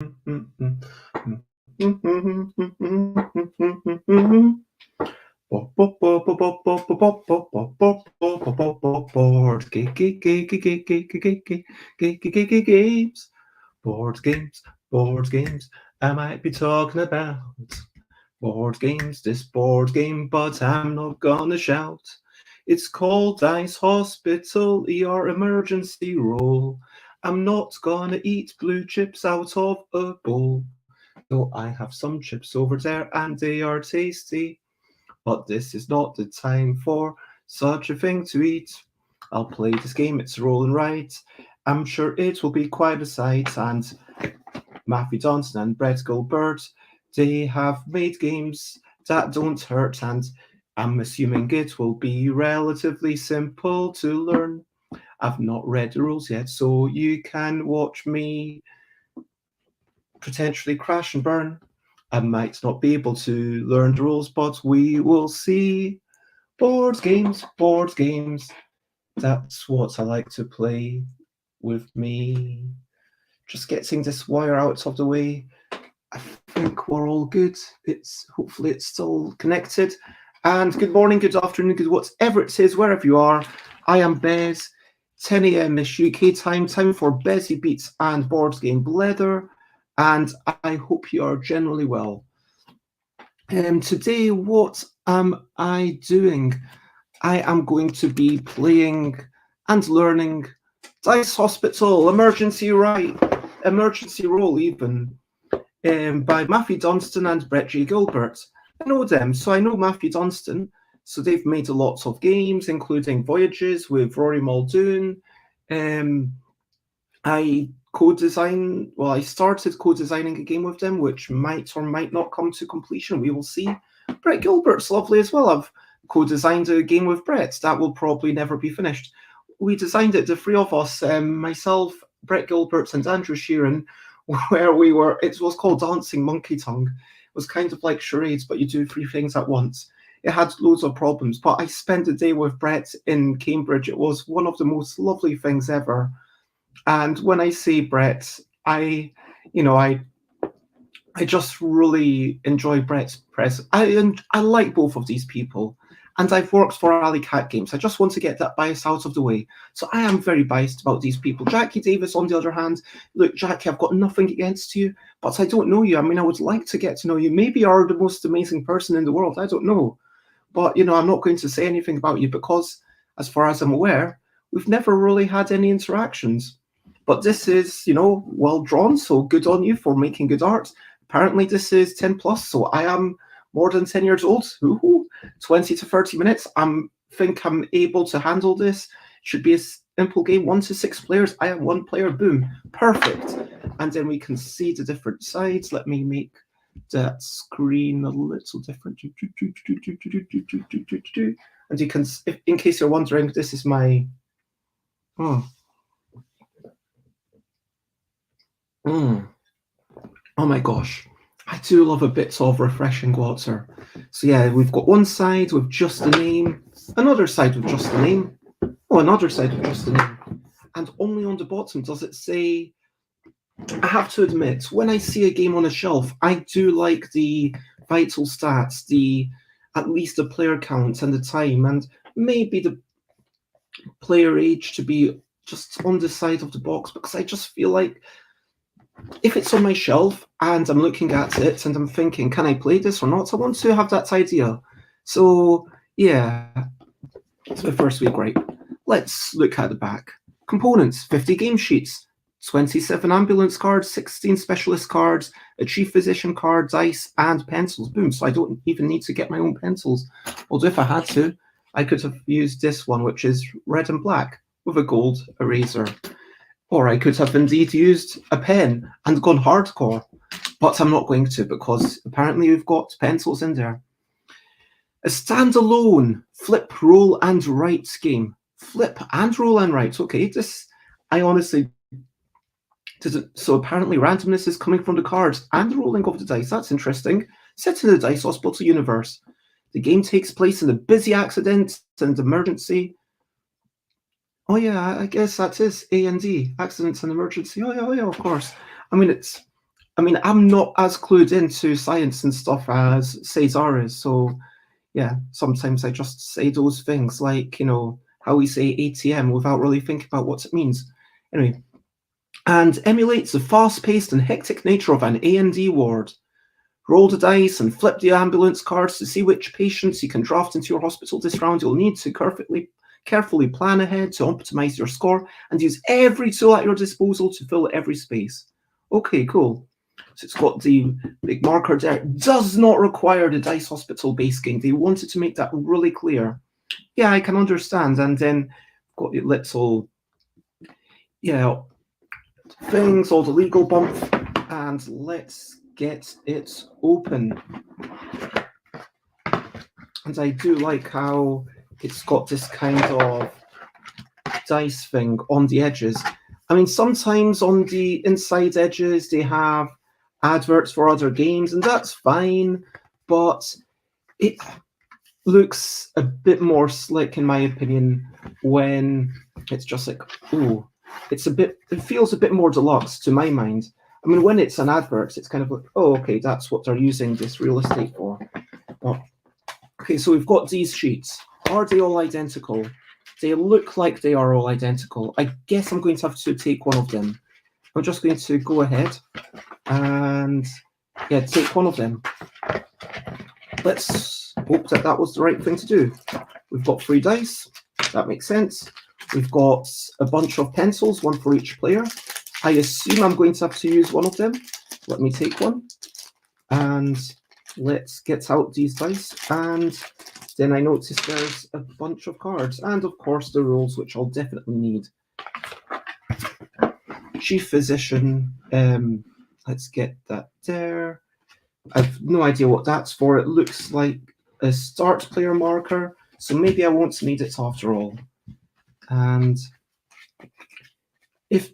Games, board games. I might be talking about board games, this board game, but I'm not gonna shout. It's called Dice Hospital, ER Emergency Roll. I'm not gonna eat blue chips out of a bowl. Though I have some chips over there and they are tasty. But this is not the time for such a thing to eat. I'll play this game, it's rolling right. I'm sure it will be quite a sight. And Matthew Dunstan and Brett Gilbert, they have made games that don't hurt, and I'm assuming it will be relatively simple to learn. I've not read the rules yet, so you can watch me potentially crash and burn. I might not be able to learn the rules, but we will see. Board games, board games. That's what I like to play with me. Just getting this wire out of the way. I think we're all good. Hopefully it's still connected. And good morning, good afternoon, good whatever it is, wherever you are. I am Bez. 10 a.m. is UK time for Bezzy Beats and Board Game Blether. And I hope you are generally well. Today, what am I doing? I am going to be playing and learning Dice Hospital, Emergency Roll even, by Matthew Dunstan and Brett J. Gilbert. I know them, so I know Matthew Dunstan. So they've made a lot of games, including Voyages with Rory Muldoon. I started co-designing a game with them, which might or might not come to completion. We will see. Brett Gilbert's lovely as well. I've co-designed a game with Brett. That will probably never be finished. We designed it, the three of us, myself, Brett Gilbert, and Andrew Sheeran, where it was called Dancing Monkey Tongue. It was kind of like charades, but you do three things at once. It had loads of problems, but I spent the day with Brett in Cambridge. It was one of the most lovely things ever. And when I say Brett, I just really enjoy Brett's press. I like both of these people. And I've worked for Alley Cat Games. I just want to get that bias out of the way. So I am very biased about these people. Jackie Davis, on the other hand, look, Jackie, I've got nothing against you, but I don't know you. I mean, I would like to get to know you. Maybe you're the most amazing person in the world. I don't know. But, I'm not going to say anything about you because, as far as I'm aware, we've never really had any interactions. But this is, well drawn, so good on you for making good art. Apparently this is 10 plus, so I am more than 10 years old. Ooh, 20 to 30 minutes. I think I'm able to handle this. Should be a simple game, 1 to 6 players. I am 1 player, boom, perfect. And then we can see the different sides. Let me make that screen a little different. And you can, in case you're wondering, this is my, oh my gosh, I do love a bit of refreshing water. So yeah, we've got one side with just the name, another side with just the name, another side with just the name. And only on the bottom does it say, I have to admit, when I see a game on a shelf, I do like the vital stats, at least the player count and the time, and maybe the player age to be just on the side of the box, because I just feel like if it's on my shelf and I'm looking at it and I'm thinking, can I play this or not? I want to have that idea. So yeah, it's my first week, right? Let's look at the back. Components, 50 game sheets, 27 ambulance cards, 16 specialist cards, a chief physician card, dice, and pencils. Boom, so I don't even need to get my own pencils. Although if I had to, I could have used this one, which is red and black with a gold eraser. Or I could have indeed used a pen and gone hardcore, but I'm not going to because apparently we've got pencils in there. A standalone flip, roll, and write game. Flip and roll and write. Okay, I honestly didn't. So apparently randomness is coming from the cards and the rolling of the dice. That's interesting. Set in the Dice Hospital universe. The game takes place in a busy accident and emergency. Oh yeah, I guess that is A&D, accidents and emergency. Oh yeah, of course. I mean, I mean, I'm not as clued into science and stuff as Cesar is, so yeah, sometimes I just say those things like, you know, how we say ATM without really thinking about what it means. Anyway, and emulates the fast-paced and hectic nature of an A&D ward. Roll the dice and flip the ambulance cards to see which patients you can draft into your hospital this round. You'll need to carefully plan ahead to optimize your score and use every tool at your disposal to fill every space. Okay, cool. So it's got the big marker there. It does not require the Dice Hospital base game. They wanted to make that really clear. Yeah, I can understand. And then got the little, things, all the legal bump. And let's get it open. And I do like how it's got this kind of dice thing on the edges. I mean, sometimes on the inside edges, they have adverts for other games, and that's fine, but it looks a bit more slick, in my opinion, when it's just like, oh, it feels a bit more deluxe to my mind. I mean, when it's an advert, it's kind of like, oh, okay, that's what they're using this real estate for. But, okay, so we've got these sheets. Are they all identical? They look like they are all identical. I guess I'm going to have to take one of them. I'm just going to go ahead and take one of them. Let's hope that that was the right thing to do. We've got 3 dice. That makes sense. We've got a bunch of pencils, one for each player. I assume I'm going to have to use one of them. Let me take one. And let's get out these dice. And then I notice there's a bunch of cards. And of course the rules, which I'll definitely need. Chief Physician. Let's get that there. I've no idea what that's for. It looks like a start player marker, so maybe I won't need it after all. And if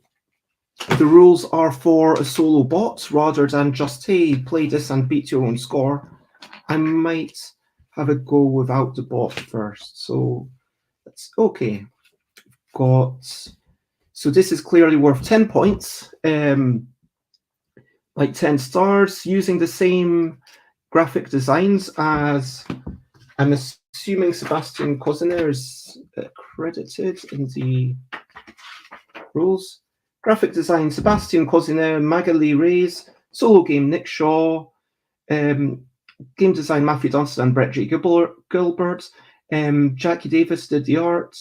the rules are for a solo bot rather than just, hey, play this and beat your own score, I might have a go without the bot first. So that's okay. So this is clearly worth 10 points. Like 10 stars, using the same graphic designs as, I'm assuming Sebastian Koziner is credited in the rules. Graphic design, Sebastian Koziner, Magali Reyes, solo game, Nick Shaw, game design, Matthew Dunstan and Brett J. Gilbert, Jackie Davis did the art,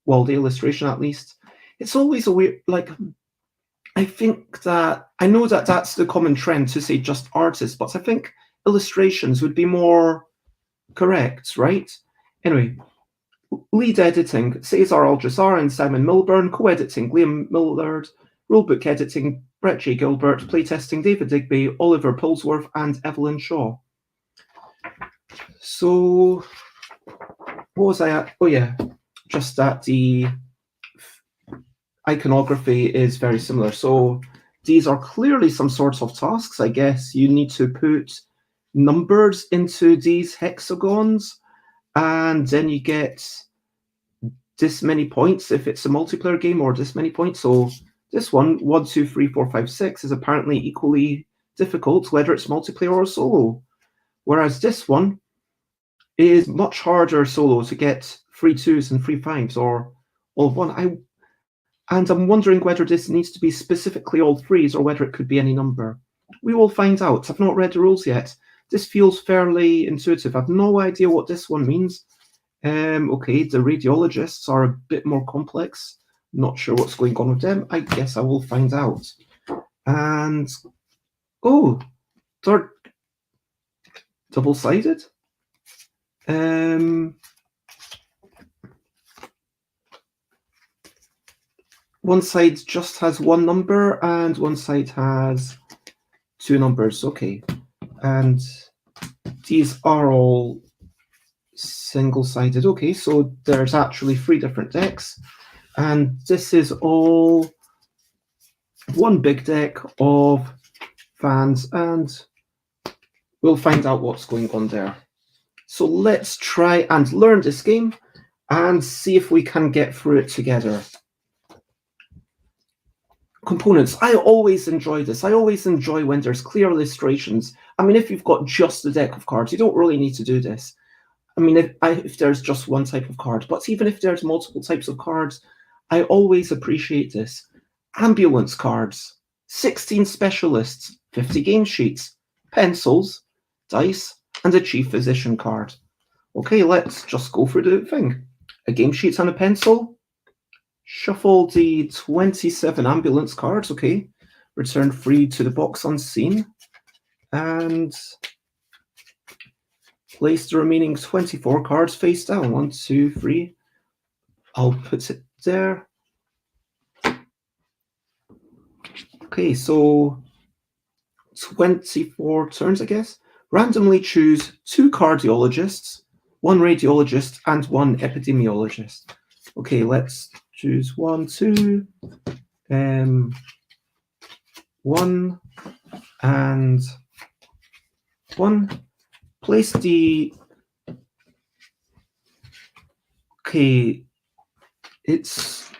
well, the illustration at least. It's always a weird, like, I think that, I know that that's the common trend to say just artists, but I think illustrations would be more correct, right? Anyway, lead editing, Cesar Algezar and Simon Milburn, co-editing, Liam Millard, rulebook editing, Brett J. Gilbert, playtesting, David Digby, Oliver Pulsworth, and Evelyn Shaw. So, what was I at? Oh yeah, just that the iconography is very similar. So these are clearly some sorts of tasks. I guess you need to put numbers into these hexagons, and then you get this many points if it's a multiplayer game, or this many points. So this one, 1, 2, 3, 4, 5, 6, is apparently equally difficult, whether it's multiplayer or solo. Whereas this one is much harder solo to get 3 2s and 3 5s, or all of one. And I'm wondering whether this needs to be specifically all 3s or whether it could be any number. We will find out. I've not read the rules yet. This feels fairly intuitive. I've no idea what this one means. Okay, the radiologists are a bit more complex. Not sure what's going on with them. I guess I will find out. And, oh, they're double-sided. One side just has 1 number and one side has 2 numbers. Okay. And these are all single-sided. Okay, so there's actually 3 different decks. And this is all one big deck of fans, and we'll find out what's going on there. So let's try and learn this game and see if we can get through it together. components. I always enjoy this. I always enjoy when there's clear illustrations. I mean, if you've got just a deck of cards, you don't really need to do this. I mean, if there's just one type of card, but even if there's multiple types of cards, I always appreciate this. Ambulance cards, 16 specialists, 50 game sheets, pencils, dice, and a chief physician card. Okay, let's just go through the thing. A game sheet and a pencil. Shuffle the 27 ambulance cards, okay. Return 3 to the box unseen. And place the remaining 24 cards face down. 1, 2, 3. I'll put it there. Okay, so 24 turns, I guess. Randomly choose 2 cardiologists, 1 radiologist, and 1 epidemiologist. Okay, let's choose 1, 2, 1, and 1. Place the... Okay, it's...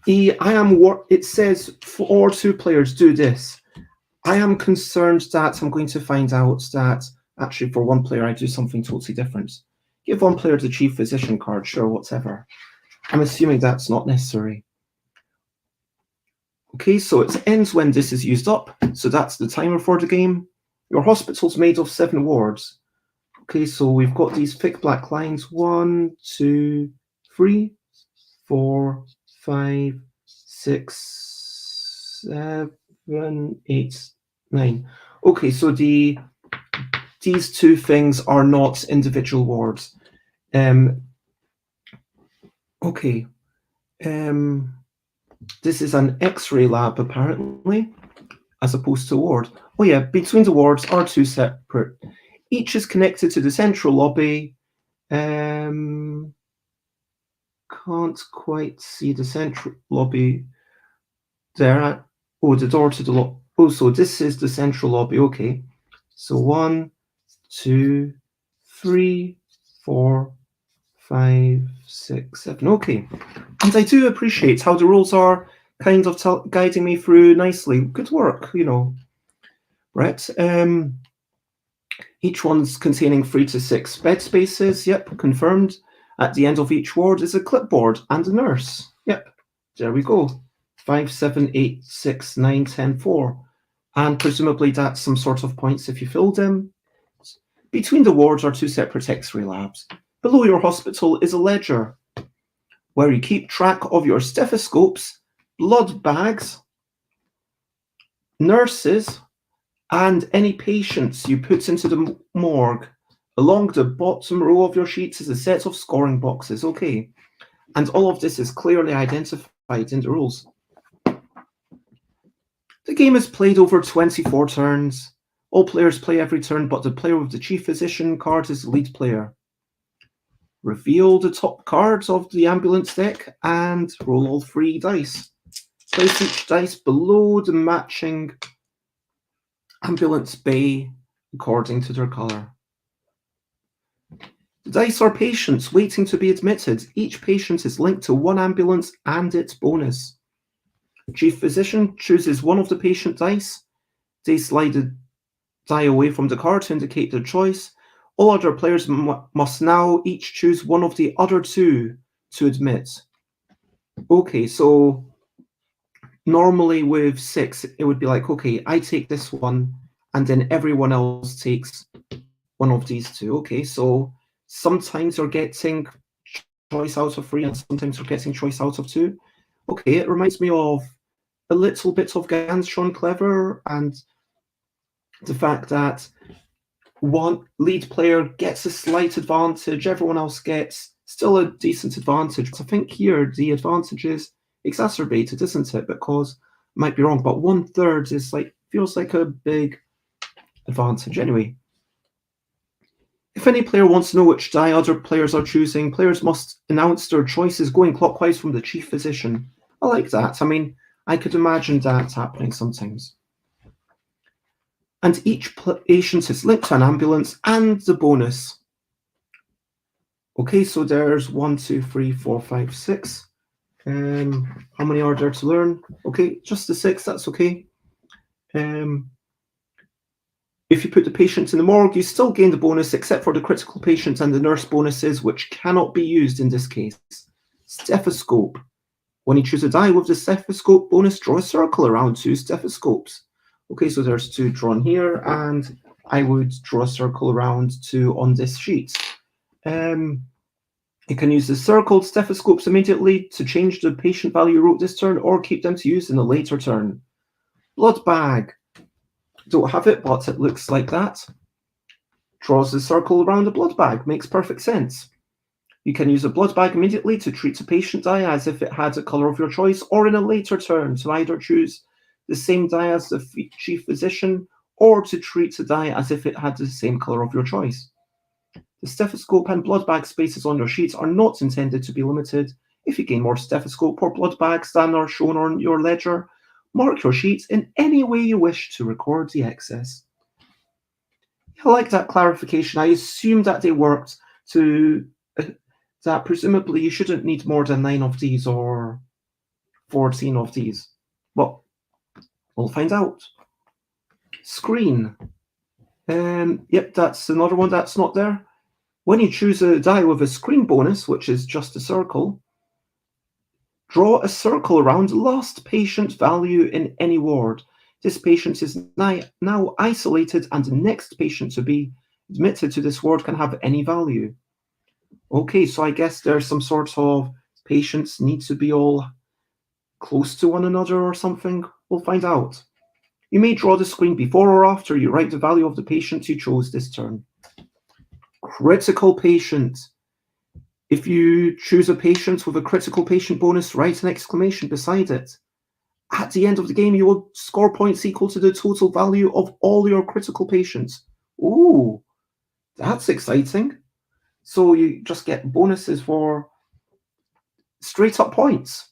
It says for 2 players do this. I am concerned that I'm going to find out that actually for 1 player I do something totally different. Give 1 player the chief physician card, sure, whatever. I'm assuming that's not necessary. Okay, so it ends when this is used up. So that's the timer for the game. Your hospital's made of 7 wards. Okay, so we've got these thick black lines. 1, 2, 3, 4, 5, 6, 7, 8, 9. Okay, so these 2 things are not individual wards. Okay. This is an X-ray lab, apparently, as opposed to a ward. Oh yeah, between the wards are 2 separate. Each is connected to the central lobby. Can't quite see the central lobby there. Oh, the door to the lobby. Oh, so this is the central lobby. Okay. So 1, 2, 3, 4, 5, 6, 7. Okay. And I do appreciate how the rules are kind of guiding me through nicely. Good work, you know. Right. Each one's containing 3 to 6 bed spaces. Yep, confirmed. At the end of each ward is a clipboard and a nurse. Yep, there we go. 5, 7, 8, 6, 9, 10, 4. And presumably that's some sort of points if you filled them. Between the wards are 2 separate X-ray labs. Below your hospital is a ledger where you keep track of your stethoscopes, blood bags, nurses, and any patients you put into the morgue. Along the bottom row of your sheets is a set of scoring boxes. Okay. And all of this is clearly identified in the rules. The game is played over 24 turns. All players play every turn, but the player with the chief physician card is the lead player. Reveal the top cards of the ambulance deck and roll all 3 dice. Place each dice below the matching ambulance bay according to their color. The dice are patients waiting to be admitted. Each patient is linked to 1 ambulance and its bonus. Chief physician chooses 1 of the patient dice. They slide the die away from the card to indicate their choice. All other players must now each choose 1 of the other 2 to admit. Okay, so normally with 6, it would be like, okay, I take this one, and then everyone else takes 1 of these 2. Okay, so sometimes you're getting choice out of 3, and sometimes you're getting choice out of 2. Okay, it reminds me of a little bit of Ganz Schon Clever, and the fact that 1 lead player gets a slight advantage, everyone else gets still a decent advantage. I think here the advantage is exacerbated, isn't it? Because I might be wrong, but 1/3 is feels like a big advantage. Anyway, if any player wants to know which die other players are choosing, players must announce their choices going clockwise from the chief physician. I like that. I mean, I could imagine that happening sometimes. And each patient is linked to an ambulance and the bonus. Okay, so there's 1, 2, 3, 4, 5, 6. How many are there to learn? Okay, just the 6, that's okay. If you put the patient in the morgue, you still gain the bonus except for the critical patient and the nurse bonuses, which cannot be used in this case. Stethoscope. When you choose a die with the stethoscope bonus, draw a circle around 2 stethoscopes. Okay, so there's 2 drawn here, and I would draw a circle around 2 on this sheet. You can use the circled stethoscopes immediately to change the patient value you wrote this turn, or keep them to use in a later turn. Blood bag. Don't have it, but it looks like that. Draws a circle around a blood bag. Makes perfect sense. You can use a blood bag immediately to treat a patient die as if it had a colour of your choice, or in a later turn to either choose the same die as the chief physician, or to treat a die as if it had the same colour of your choice. The stethoscope and blood bag spaces on your sheets are not intended to be limited. If you gain more stethoscope or blood bags than are shown on your ledger, mark your sheets in any way you wish to record the excess. I like that clarification. I assume that they worked to that presumably you shouldn't need more than 9 of these or 14 of these. Well, we'll find out. Screen. Yep, that's another one that's not there. When you choose a die with a screen bonus, which is just a circle, draw a circle around last patient value in any ward. This patient is now isolated, and the next patient to be admitted to this ward can have any value. Okay, so I guess there's some sort of patients need to be all close to one another or something. We'll find out. You may draw the screen before or after you write the value of the patient you chose this turn. Critical patient. If you choose a patient with a critical patient bonus, write an exclamation beside it. At the end of the game, you will score points equal to the total value of all your critical patients. Ooh, that's exciting. So you just get bonuses for straight up points.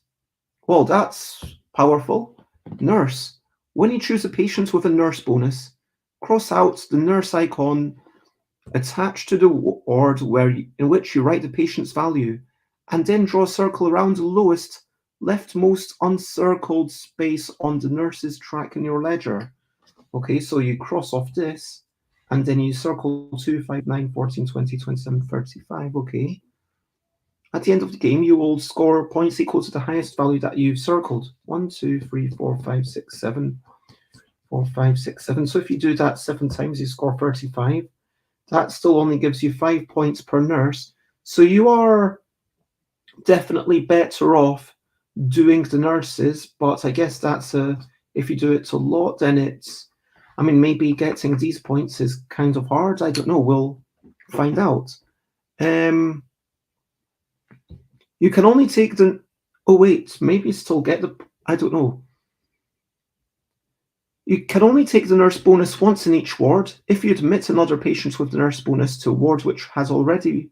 Well, that's powerful. Nurse. When you choose a patient with a nurse bonus, cross out the nurse icon attached to the ward in which you write the patient's value, and then draw a circle around the lowest leftmost uncircled space on the nurse's track in your ledger. Okay, so you cross off this, and then you circle 2, 5, 9, 14, 20, 27, 35, okay. At the end of the game, you will score points equal to the highest value that you've circled. 1, 2, 3, 4, 5, 6, 7. 4, 5, 6, 7. So if you do that 7 times, you score 35. That still only gives you 5 points per nurse. So you are definitely better off doing the nurses, but I guess that's if you do it a lot, then it's, I mean, maybe getting these points is kind of hard. I don't know. We'll find out. You can only take the, oh wait, maybe still get the, I don't know. You can only take the nurse bonus once in each ward. If you admit another patient with the nurse bonus to a ward which has already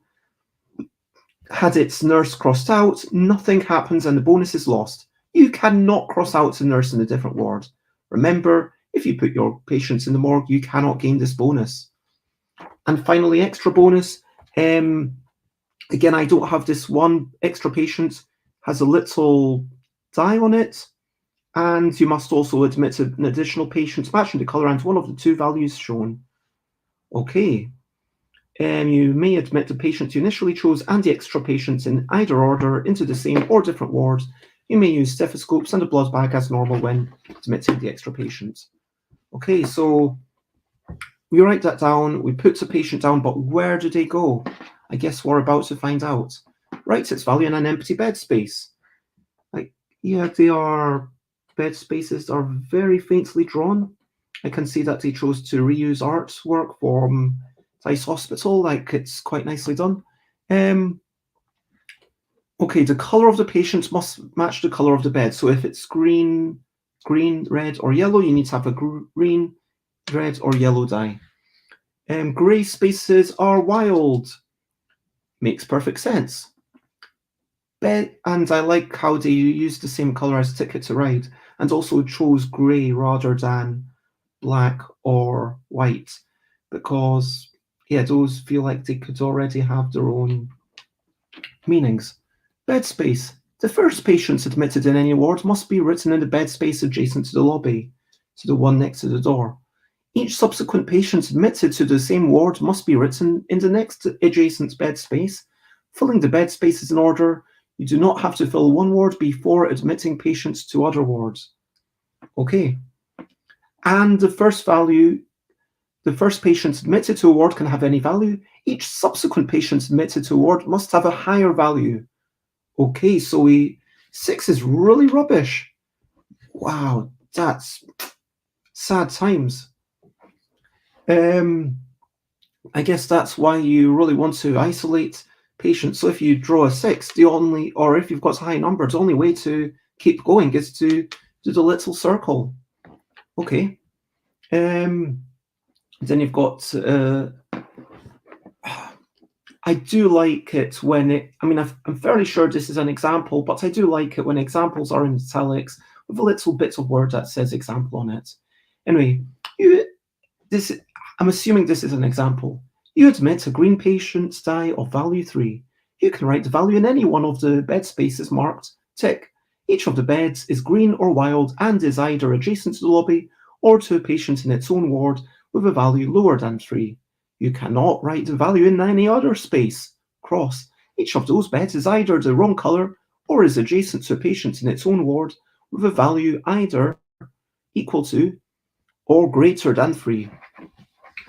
had its nurse crossed out, nothing happens and the bonus is lost. You cannot cross out a nurse in a different ward. Remember, if you put your patients in the morgue, you cannot gain this bonus. And finally, extra bonus. Again, I don't have this one. Extra patient has a little die on it. And you must also admit an additional patient matching the colour and one of the 2 values shown. Okay. You may admit the patient you initially chose and the extra patients in either order into the same or different wards. You may use stethoscopes and a blood bag as normal when admitting the extra patients. Okay, so we write that down, we put the patient down, but where do they go? I guess we're about to find out. Write its value in an empty bed space. Yeah, they are, bed spaces are very faintly drawn. I can see that they chose to reuse artwork from Dice Hospital, like it's quite nicely done. Okay, the color of the patient must match the color of the bed. So if it's green, red, or yellow, you need to have a green, red, or yellow die. Gray spaces are wild. Makes perfect sense. And I like how they use the same color as Ticket to Ride, and also chose gray rather than black or white, because yeah, those feel like they could already have their own meanings. Bed space. The first patients admitted in any ward must be written in the bed space adjacent to the lobby, to the one next to the door. Each subsequent patient admitted to the same ward must be written in the next adjacent bed space. Filling the bed spaces in order, you do not have to fill one ward before admitting patients to other wards. Okay. And the first patient admitted to a ward can have any value. Each subsequent patient admitted to a ward must have a higher value. Okay, so 6 is really rubbish. Wow, that's sad times. I guess that's why you really want to isolate patients. So if you draw a 6, or if you've got a high number, the only way to keep going is to do the little circle. Okay. Then you've got, I do like it when I'm fairly sure this is an example, but I do like it when examples are in italics with a little bit of word that says example on it. Anyway, I'm assuming this is an example. You admit a green patient's die of value 3. You can write the value in any one of the bed spaces marked tick. Each of the beds is green or wild and is either adjacent to the lobby or to a patient in its own ward with a value lower than 3. You cannot write the value in any other space, cross. Each of those beds is either the wrong colour or is adjacent to a patient in its own ward with a value either equal to or greater than 3.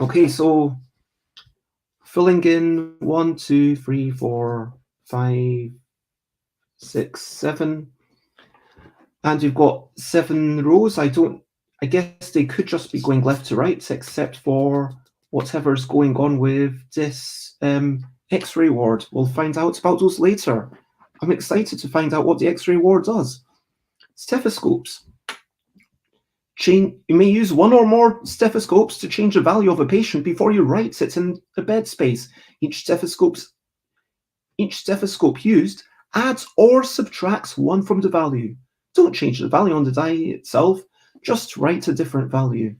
Okay, so filling in 1, 2, 3, 4, 5, 6, 7, and you've got 7 rows. I guess they could just be going left to right, except for whatever's going on with this X-ray ward. We'll find out about those later. I'm excited to find out what the X-ray ward does. Stethoscopes. You may use one or more stethoscopes to change the value of a patient before you write it in the bed space. Each stethoscope used adds or subtracts 1 from the value. Don't change the value on the die itself, just write a different value.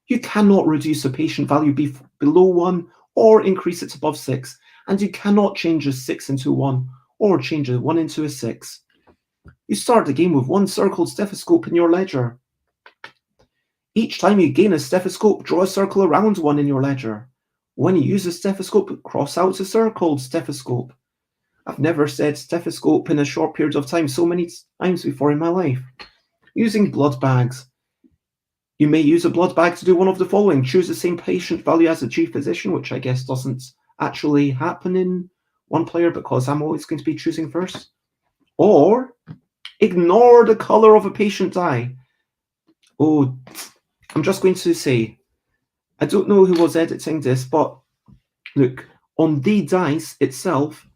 You cannot reduce a patient value below 1 or increase it above 6, and you cannot change a 6 into 1 or change a 1 into a 6. You start the game with 1 circled stethoscope in your ledger. Each time you gain a stethoscope, draw a circle around 1 in your ledger. When you use a stethoscope, cross out a circled stethoscope. I've never said stethoscope in a short period of time so many times before in my life. Using blood bags. You may use a blood bag to do one of the following. Choose the same patient value as the chief physician, which I guess doesn't actually happen in one player because I'm always going to be choosing first. Or ignore the color of a patient die. Oh, I'm just going to say, I don't know who was editing this, but look, on the dice itself,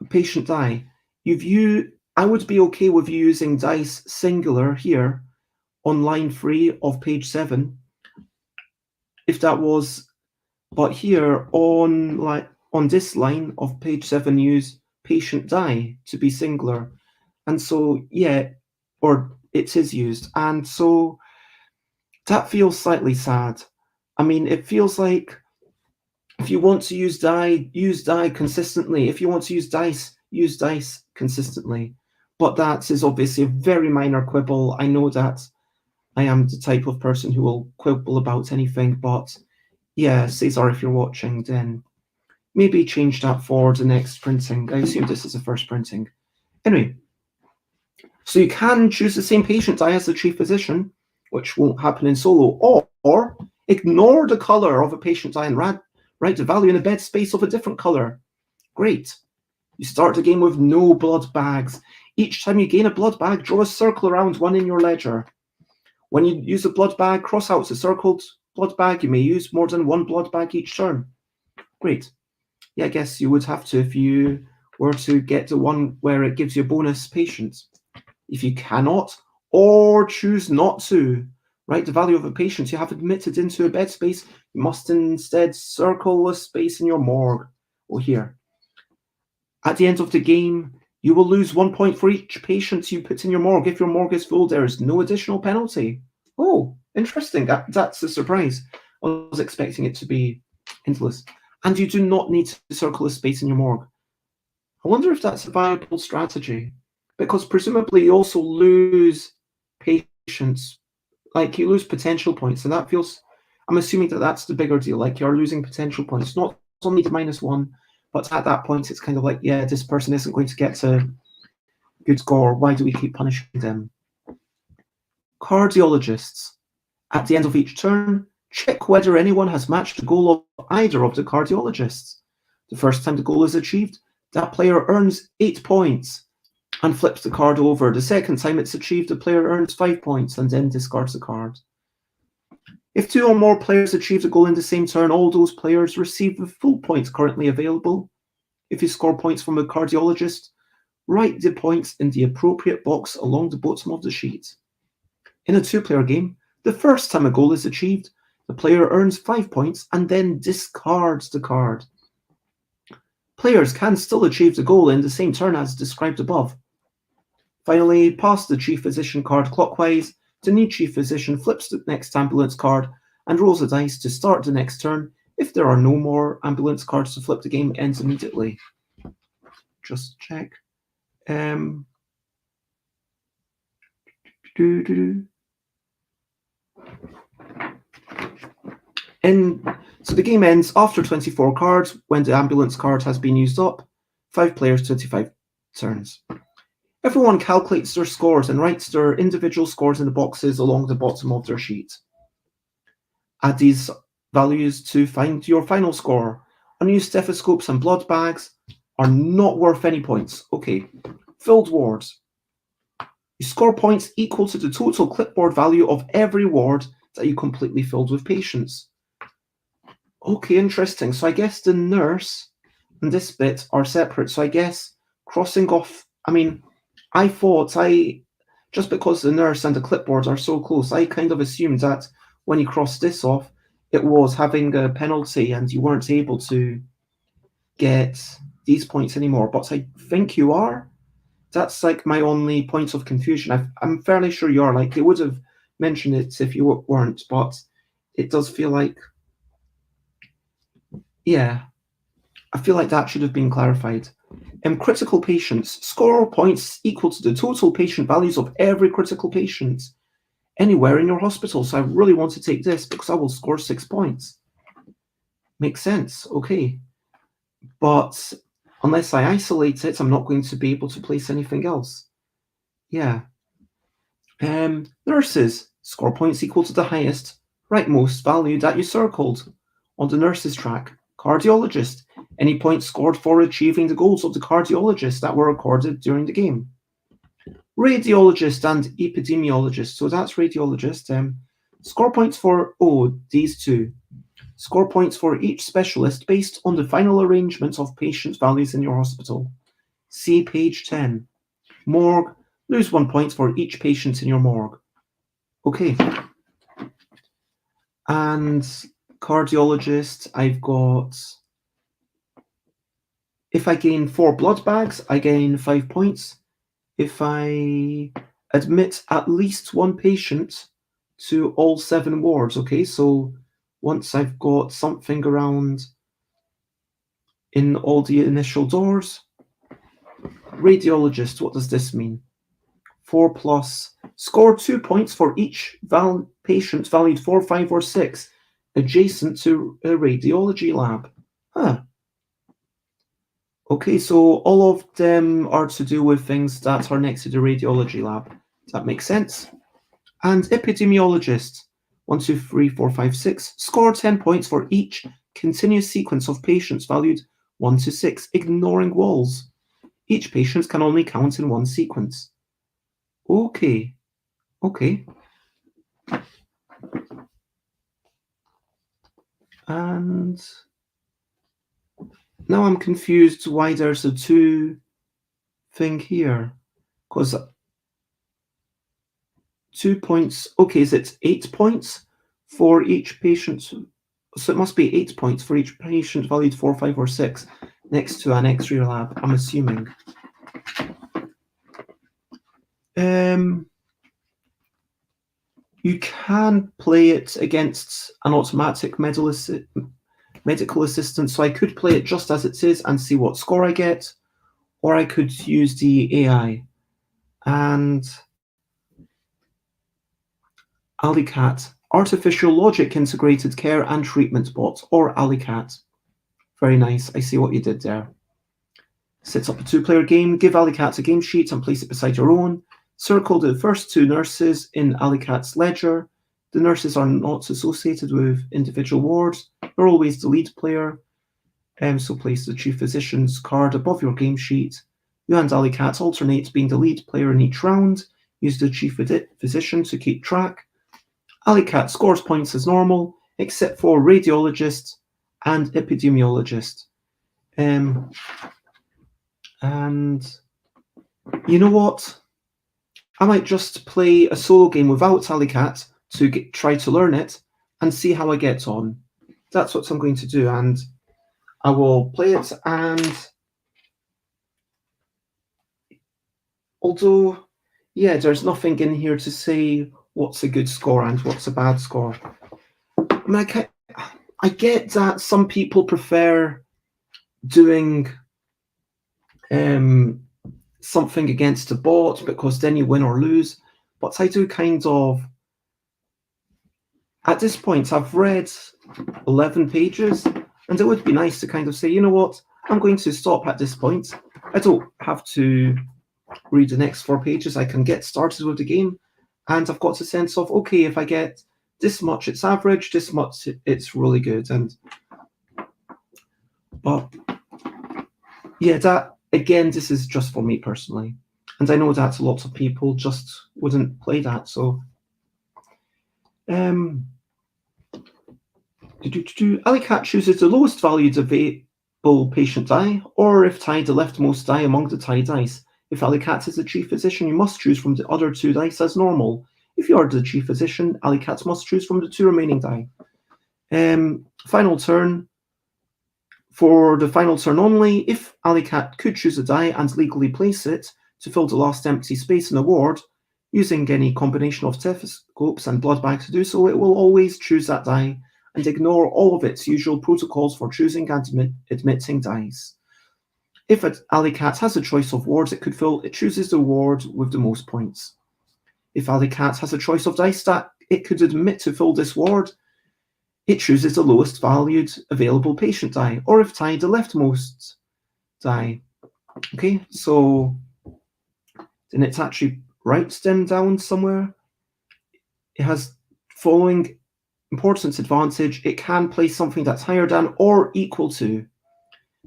patient die, I would be okay with you using dice singular here on line 3 of page 7, if that was, but here on this line of page 7, use patient die to be singular, and so yeah, or it is used, and so that feels slightly sad. I mean, it feels like if you want to use die consistently. If you want to use dice consistently. But that is obviously a very minor quibble. I know that I am the type of person who will quibble about anything, but yeah, Cesar, if you're watching, then maybe change that for the next printing. I assume this is the first printing. Anyway, so you can choose the same patient die as the chief physician, which won't happen in solo, or ignore the color of a patient die and write the value in a bed space of a different color. Great. You start the game with no blood bags. Each time you gain a blood bag, draw a circle around 1 in your ledger. When you use a blood bag, cross out a circled blood bag. You may use more than 1 blood bag each turn. Great. Yeah, I guess you would have to if you were to get the one where it gives you a bonus patient. If you cannot, or choose not to, write the value of a patient you have admitted into a bed space, you must instead circle a space in your morgue, or here. At the end of the game, you will lose 1 point for each patient you put in your morgue. If your morgue is full, there is no additional penalty. Oh, interesting. That's a surprise. I was expecting it to be endless. And you do not need to circle a space in your morgue. I wonder if that's a viable strategy. because presumably you also lose patience, like you lose potential points, and that feels, I'm assuming that that's the bigger deal, like you're losing potential points, not only to -1, but at that point it's kind of like, yeah, this person isn't going to get a good score, why do we keep punishing them? Cardiologists. At the end of each turn, check whether anyone has matched the goal of either of the cardiologists. The first time the goal is achieved, that player earns 8 points and flips the card over. The second time it's achieved, the player earns 5 points and then discards the card. If 2 or more players achieve the goal in the same turn, all those players receive the full points currently available. If you score points from a cardiologist, write the points in the appropriate box along the bottom of the sheet. In a 2-player game, the first time a goal is achieved, the player earns 5 points and then discards the card. Players can still achieve the goal in the same turn as described above. Finally, pass the Chief Physician card clockwise. The new Chief Physician flips the next ambulance card and rolls a dice to start the next turn. If there are no more ambulance cards to flip, the game ends immediately. Just check. So the game ends after 24 cards when the ambulance card has been used up. 5 players, 25 turns. Everyone calculates their scores and writes their individual scores in the boxes along the bottom of their sheet. Add these values to find your final score. Unused stethoscopes and blood bags are not worth any points. Okay. Filled wards. You score points equal to the total clipboard value of every ward that you completely filled with patients. Okay, interesting. So I guess the nurse and this bit are separate. So I guess crossing off, I thought just because the nurse and the clipboards are so close, I kind of assumed that when you crossed this off, it was having a penalty and you weren't able to get these points anymore. But I think you are. That's like my only point of confusion. I'm fairly sure you are. Like they would have mentioned it if you weren't, but it does feel like, yeah, I feel like that should have been clarified. Critical patients. Score points equal to the total patient values of every critical patient anywhere in your hospital. So I really want to take this because I will score 6 points. Makes sense. Okay. But unless I isolate it, I'm not going to be able to place anything else. Yeah. Nurses. Score points equal to the highest, rightmost value that you circled on the nurses track. Cardiologist. Any points scored for achieving the goals of the cardiologist that were recorded during the game. Radiologist and epidemiologist. So that's radiologist. Score points for, these two. Score points for each specialist based on the final arrangement of patient values in your hospital. See page 10. Morgue. Lose 1 point for each patient in your morgue. Okay. And cardiologist, I've got, if I gain 4 blood bags, I gain 5 points. If I admit at least 1 patient to all 7 wards, okay, so once I've got something around in all the initial doors. Radiologist, what does this mean? 4 plus, score 2 points for each patient valued 4, 5, or 6 adjacent to a radiology lab. Okay, so all of them are to do with things that are next to the radiology lab. Does that make sense? And epidemiologist, 1, 2, 3, 4, 5, 6, score 10 points for each continuous sequence of patients valued 1 to 6, ignoring walls. Each patient can only count in 1 sequence. Okay. And now I'm confused why there's a 2 thing here. Because 2 points, okay, is it 8 points for each patient? So it must be 8 points for each patient valued 4, 5, or 6 next to an X-ray lab, I'm assuming. You can play it against an automatic medical assistant, so I could play it just as it is and see what score I get, or I could use the AI. And AliCat, Artificial Logic Integrated Care and Treatment Bot, or AliCat. Very nice. I see what you did there. Set up a 2-player game, give AliCat a game sheet and place it beside your own. Circle the first 2 nurses in AliCat's ledger. The nurses are not associated with individual wards. They're always the lead player. So place the chief physician's card above your game sheet. You and AliCat alternate being the lead player in each round. Use the chief physician to keep track. AliCat scores points as normal, except for radiologist and epidemiologist. And you know what? I might just play a solo game without AliCat to try to learn it and see how I get on. That's what I'm going to do, and I will play it. And although, yeah, there's nothing in here to say what's a good score and what's a bad score. I mean, I get that some people prefer doing something against a bot because then you win or lose, but I do kind of, at this point, I've read 11 pages, and it would be nice to kind of say, you know what, I'm going to stop at this point. I don't have to read the next 4 pages. I can get started with the game, and I've got a sense of, okay, if I get this much, it's average, this much, it's really good. But yeah, that, again, this is just for me personally. And I know that lots of people just wouldn't play that. So, AliCat chooses the lowest valued available patient die, or if tied, the leftmost die among the tied dice. If AliCat is the chief physician, you must choose from the other 2 dice as normal. If you are the chief physician, AliCat must choose from the 2 remaining die. Final turn. For the final turn only, if AliCat could choose a die and legally place it to fill the last empty space in a ward, using any combination of stethoscopes and blood bags to do so, it will always choose that die and ignore all of its usual protocols for choosing and admitting dice. If AliCat has a choice of wards it could fill, it chooses the ward with the most points. If AliCat has a choice of dice that it could admit to fill this ward, it chooses the lowest valued available patient die, or if tied, the leftmost die. Okay, so then it actually writes them down somewhere. It has following importance advantage. It can place something that's higher than or equal to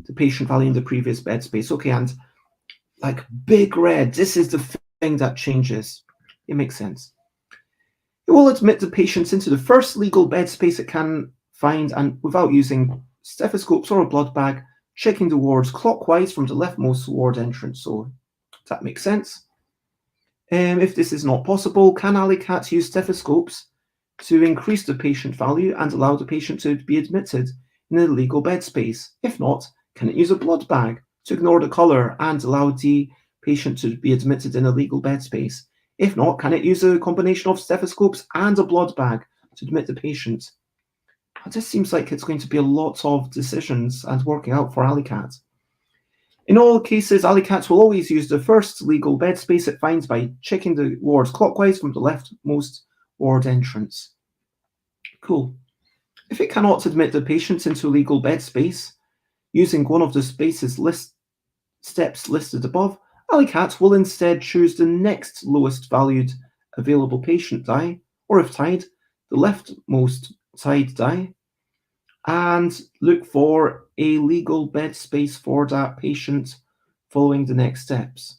the patient value in the previous bed space. Okay, and like big red, this is the thing that changes. It makes sense. It will admit the patients into the first legal bed space it can find, and without using stethoscopes or a blood bag, checking the wards clockwise from the leftmost ward entrance. So that makes sense. If this is not possible, can AliCat use stethoscopes to increase the patient value and allow the patient to be admitted in a legal bed space? If not, can it use a blood bag to ignore the color and allow the patient to be admitted in a legal bed space? If not, can it use a combination of stethoscopes and a blood bag to admit the patient? It just seems like it's going to be a lot of decisions and working out for AliCat. In all cases, AliCat will always use the first legal bed space it finds by checking the wards clockwise from the leftmost ward entrance. Cool. If it cannot admit the patient into a legal bed space, using one of the spaces steps listed above, AliCat will instead choose the next lowest valued available patient die, or if tied, the leftmost tied die, and look for a legal bed space for that patient following the next steps.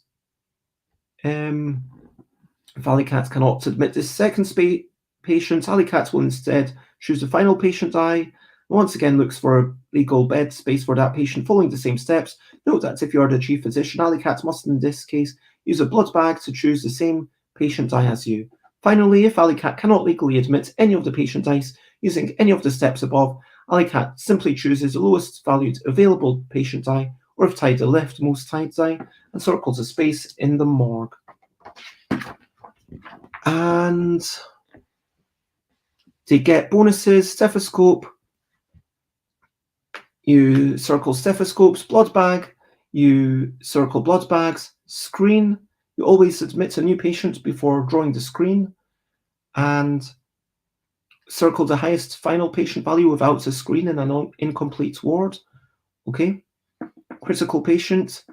If AliCat cannot admit this second patient, AliCat will instead choose the final patient die. Once again, looks for a legal bed space for that patient following the same steps. Note that if you are the chief physician, AliCat must in this case use a blood bag to choose the same patient die as you. Finally, if AliCat cannot legally admit any of the patient dice using any of the steps above, AliCat simply chooses the lowest valued available patient die, or if tied, the leftmost tied die, and circles a space in the morgue. And to get bonuses, stethoscope, you circle stethoscopes, blood bag, you circle blood bags, screen, You always admit a new patient before drawing the screen and circle the highest final patient value without a screen in an incomplete ward. Okay. Critical patient.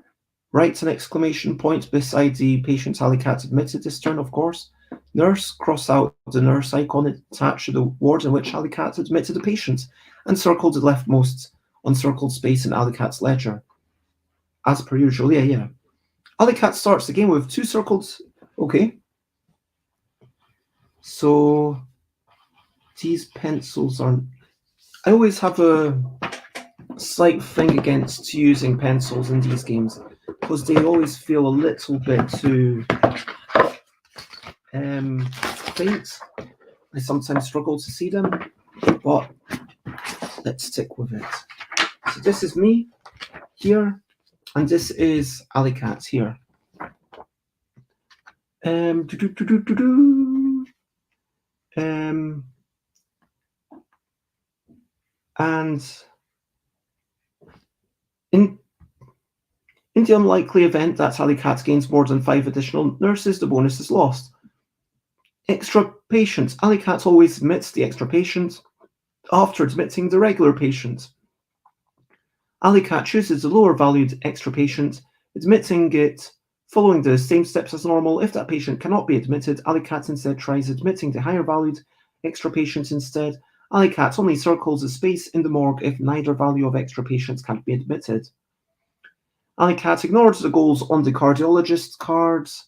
Write an exclamation point beside the patient Alicat admitted this turn, of course. Nurse, cross out the nurse icon attached to the ward in which Alicat admitted the patient and circle the leftmost uncircled space in Alicat's ledger. As per usual, yeah. Alicat starts the game with 2 circled. Okay. So these pencils are... I always have a slight thing against using pencils in these games because they always feel a little bit too faint. I sometimes struggle to see them, but let's stick with it. So this is me here, and this is Alicat here. And in the unlikely event that Alicat gains more than 5 additional nurses, the bonus is lost. Extra patients. Alicat always admits the extra patient after admitting the regular patient. Alicat chooses the lower valued extra patient, admitting it following the same steps as normal. If that patient cannot be admitted, Alicat instead tries admitting the higher valued extra patient instead. Alicat only circles a space in the morgue if neither value of extra patients can be admitted. Alicat ignores the goals on the cardiologist cards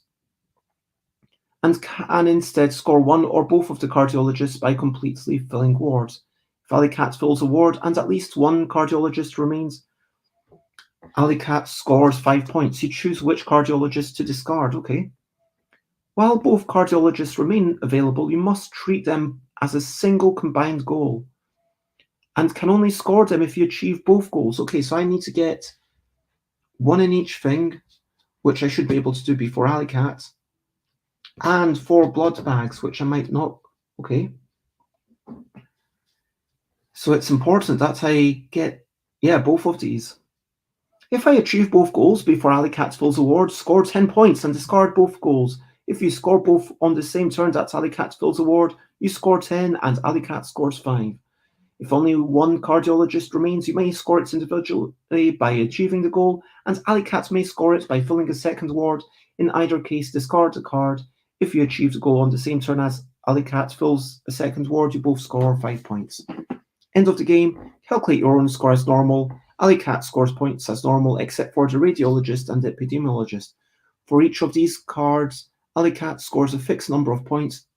and can instead score one or both of the cardiologists by completely filling wards. If Alicat fills a ward and at least one cardiologist remains, Alicat scores 5 points. You choose which cardiologist to discard, okay? While both cardiologists remain available, you must treat them as a single combined goal and can only score them if you achieve both goals. Okay, so I need to get 1 in each thing, which I should be able to do before Alicat, and 4 blood bags, which I might not. Okay. So it's important that I get, both of these. If I achieve both goals before Alicat fills a ward, score 10 points and discard both goals. If you score both on the same turn that Alicat fills a ward, you score 10 and Alicat scores 5. If only one cardiologist remains, you may score it individually by achieving the goal, and Alicat may score it by filling a second ward. In either case, discard the card. If you achieve the goal on the same turn as Alicat fills a second ward, you both score 5 points. End of the game. Calculate your own score as normal. Alicat scores points as normal, except for the radiologist and the epidemiologist. For each of these cards, Alicat scores a fixed number of points.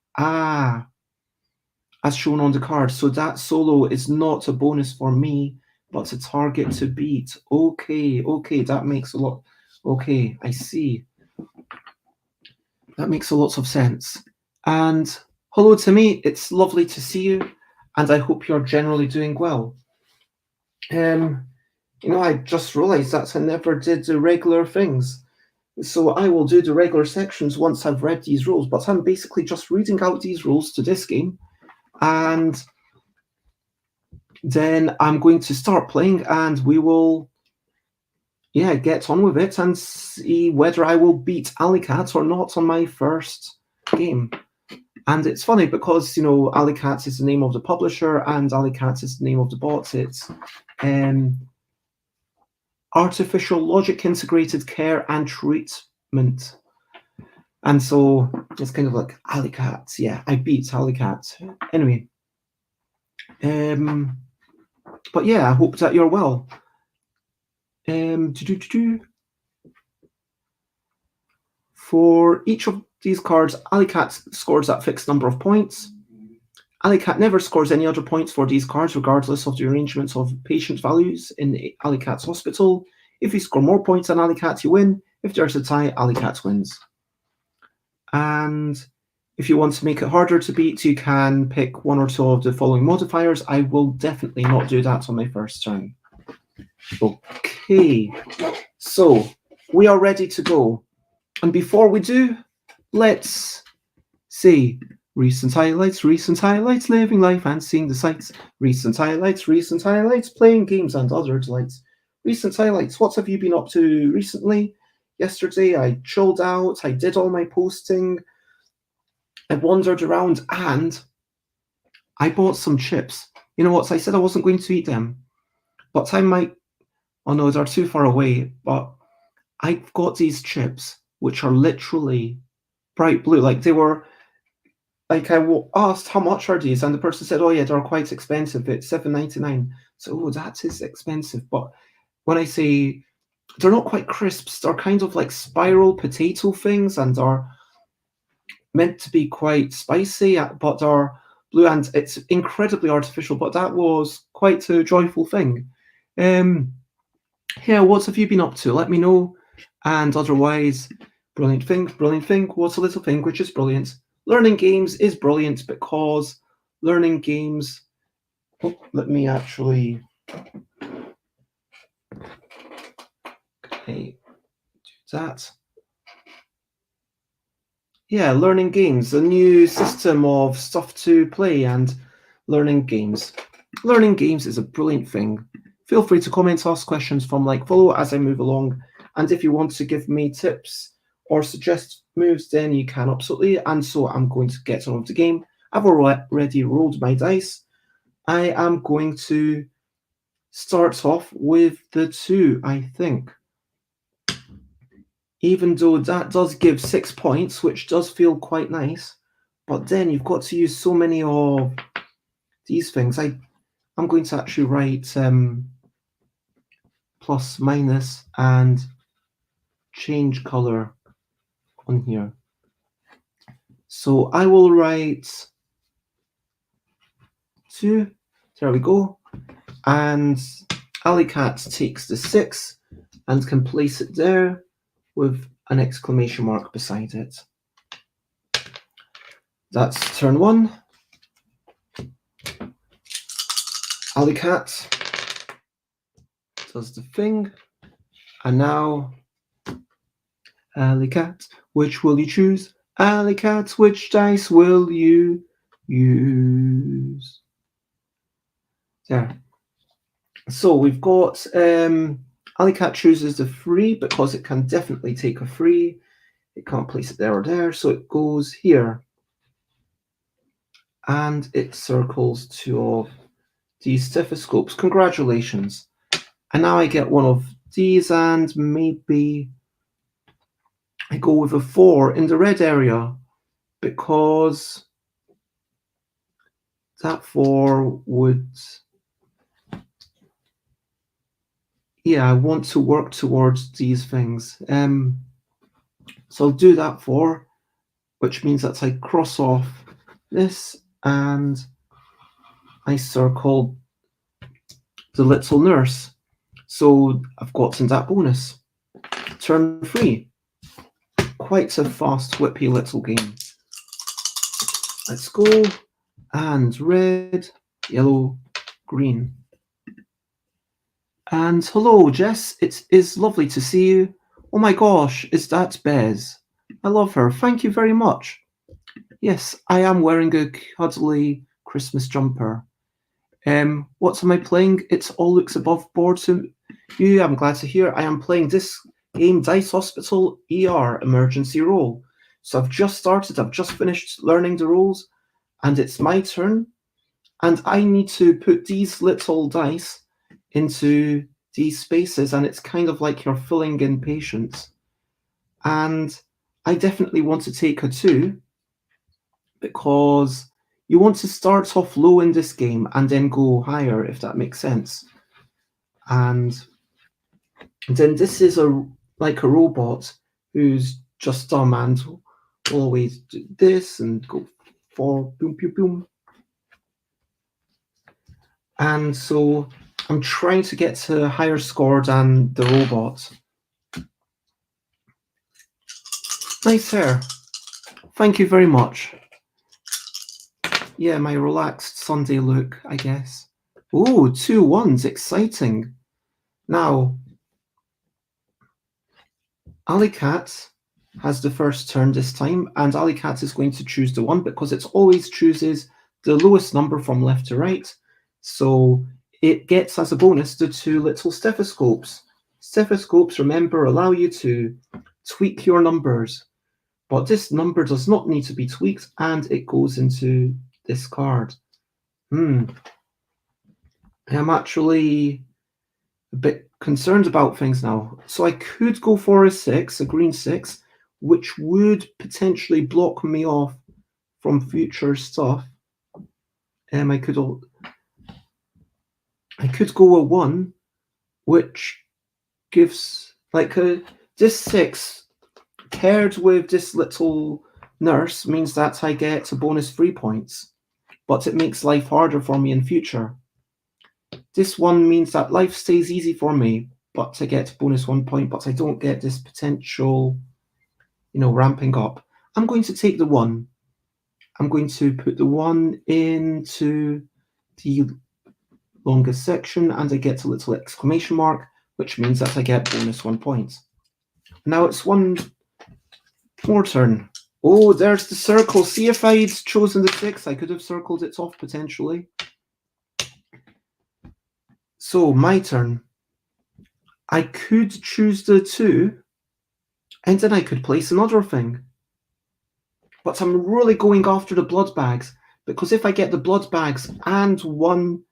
As shown on the card. So that solo is not a bonus for me, but a target to beat. Okay, that makes a lot. Okay, I see. That makes a lot of sense. And hello to me. It's lovely to see you, and I hope you're generally doing well. I just realized that I never did the regular things. So I will do the regular sections once I've read these rules, but I'm basically just reading out these rules to this game. And then I'm going to start playing and we will, get on with it and see whether I will beat Alicat or not on my first game. And it's funny because, Alicat is the name of the publisher and Alicat is the name of the bot. It's Artificial Logic Integrated Care and Treatment. And so it's kind of like Alicat. Yeah, I beat Alicat. Anyway. But yeah, I hope that you're well. For each of these cards, Alicat scores that fixed number of points. Alicat never scores any other points for these cards, regardless of the arrangements of patient values in Alicat's hospital. If you score more points than Alicat, you win. If there's a tie, Alicat wins. And if you want to make it harder to beat, you can pick 1 or 2 of the following modifiers. I will definitely not do that on my first turn. Okay, so we are ready to go. And before we do, let's see recent highlights, living life and seeing the sights. Recent highlights, playing games and other delights. Recent highlights, what have you been up to recently? yesterday. I chilled out. I did all my posting. I wandered around and I bought some chips. You know what? So I said I wasn't going to eat them, but I might. Oh no, they're too far away. But I've got these chips, which are literally bright blue. Like they were. Like I asked how much are these, and the person said, "Oh yeah, they're quite expensive. It's $7.99." So that is expensive. But when I say they're not quite crisps, they're kind of like spiral potato things, and are meant to be quite spicy, but are blue, and it's incredibly artificial. But that was quite a joyful thing. Yeah, what have you been up to? Let me know. And otherwise, brilliant thing, brilliant thing. What's a little thing which is brilliant? Learning games is brilliant because learning games. Oh, let me actually. Okay, do that. Yeah, learning games, a new system of stuff to play and learning games. Learning games is a brilliant thing. Feel free to comment, ask questions, from like, follow as I move along. And if you want to give me tips or suggest moves, then you can absolutely. And so I'm going to get on with the game. I've already rolled my dice. I am going to start off with the 2, I think. Even though that does give 6 points, which does feel quite nice, but then you've got to use so many of these things. I'm going to actually write plus, minus, and change color on here. So I will write 2. There we go. And Alicat takes the 6 and can place it there with an exclamation mark beside it. That's turn 1. Alicat does the thing. And now, Alicat, which will you choose? Alicat, which dice will you use? There. So we've got Alicat chooses the 3 because it can definitely take a 3. It can't place it there or there, so it goes here. And it circles 2 of these stethoscopes. Congratulations. And now I get one of these, and maybe I go with a 4 in the red area because that 4 would... Yeah, I want to work towards these things. So I'll do that 4, which means that I cross off this and I circle the little nurse. So I've gotten that bonus. Turn 3. Quite a fast, whippy little game. Let's go. And red, yellow, green. And hello, Jess. It is lovely to see you. Oh my gosh, is that Bez? I love her. Thank you very much. Yes, I am wearing a cuddly Christmas jumper. What am I playing? It all looks above board to you. I'm glad to hear. I am playing this game, Dice Hospital ER Emergency Roll. So I've just started. I've just finished learning the rules, and it's my turn. And I need to put these little dice into these spaces, and it's kind of like you're filling in patients. And I definitely want to take a 2 because you want to start off low in this game and then go higher, if that makes sense. And then this is like a robot who's just dumb and will always do this and go for boom, boom, boom. And so I'm trying to get to a higher score than the robot. Nice hair. Thank you very much. Yeah, my relaxed Sunday look, I guess. Oh, 2 1s. Exciting. Now, Alicat has the first turn this time, and Alicat is going to choose the 1 because it always chooses the lowest number from left to right. So it gets as a bonus the 2 little stethoscopes. Stethoscopes, remember, allow you to tweak your numbers. But this number does not need to be tweaked, and it goes into this card. I'm actually a bit concerned about things now. So I could go for a 6, a green 6, which would potentially block me off from future stuff. I could go a 1, which gives like this 6 paired with this little nurse means that I get a bonus 3 points, but it makes life harder for me in future. This 1 means that life stays easy for me, but I get bonus 1 point, but I don't get this potential, ramping up. I'm going to take the 1. I'm going to put the 1 into the longest section, and I get a little exclamation mark, which means that I get bonus 1 point. Now it's one more turn. Oh, there's the circle. See, if I'd chosen the 6, I could have circled it off potentially. So my turn. I could choose the 2, and then I could place another thing. But I'm really going after the blood bags, because if I get the blood bags and 1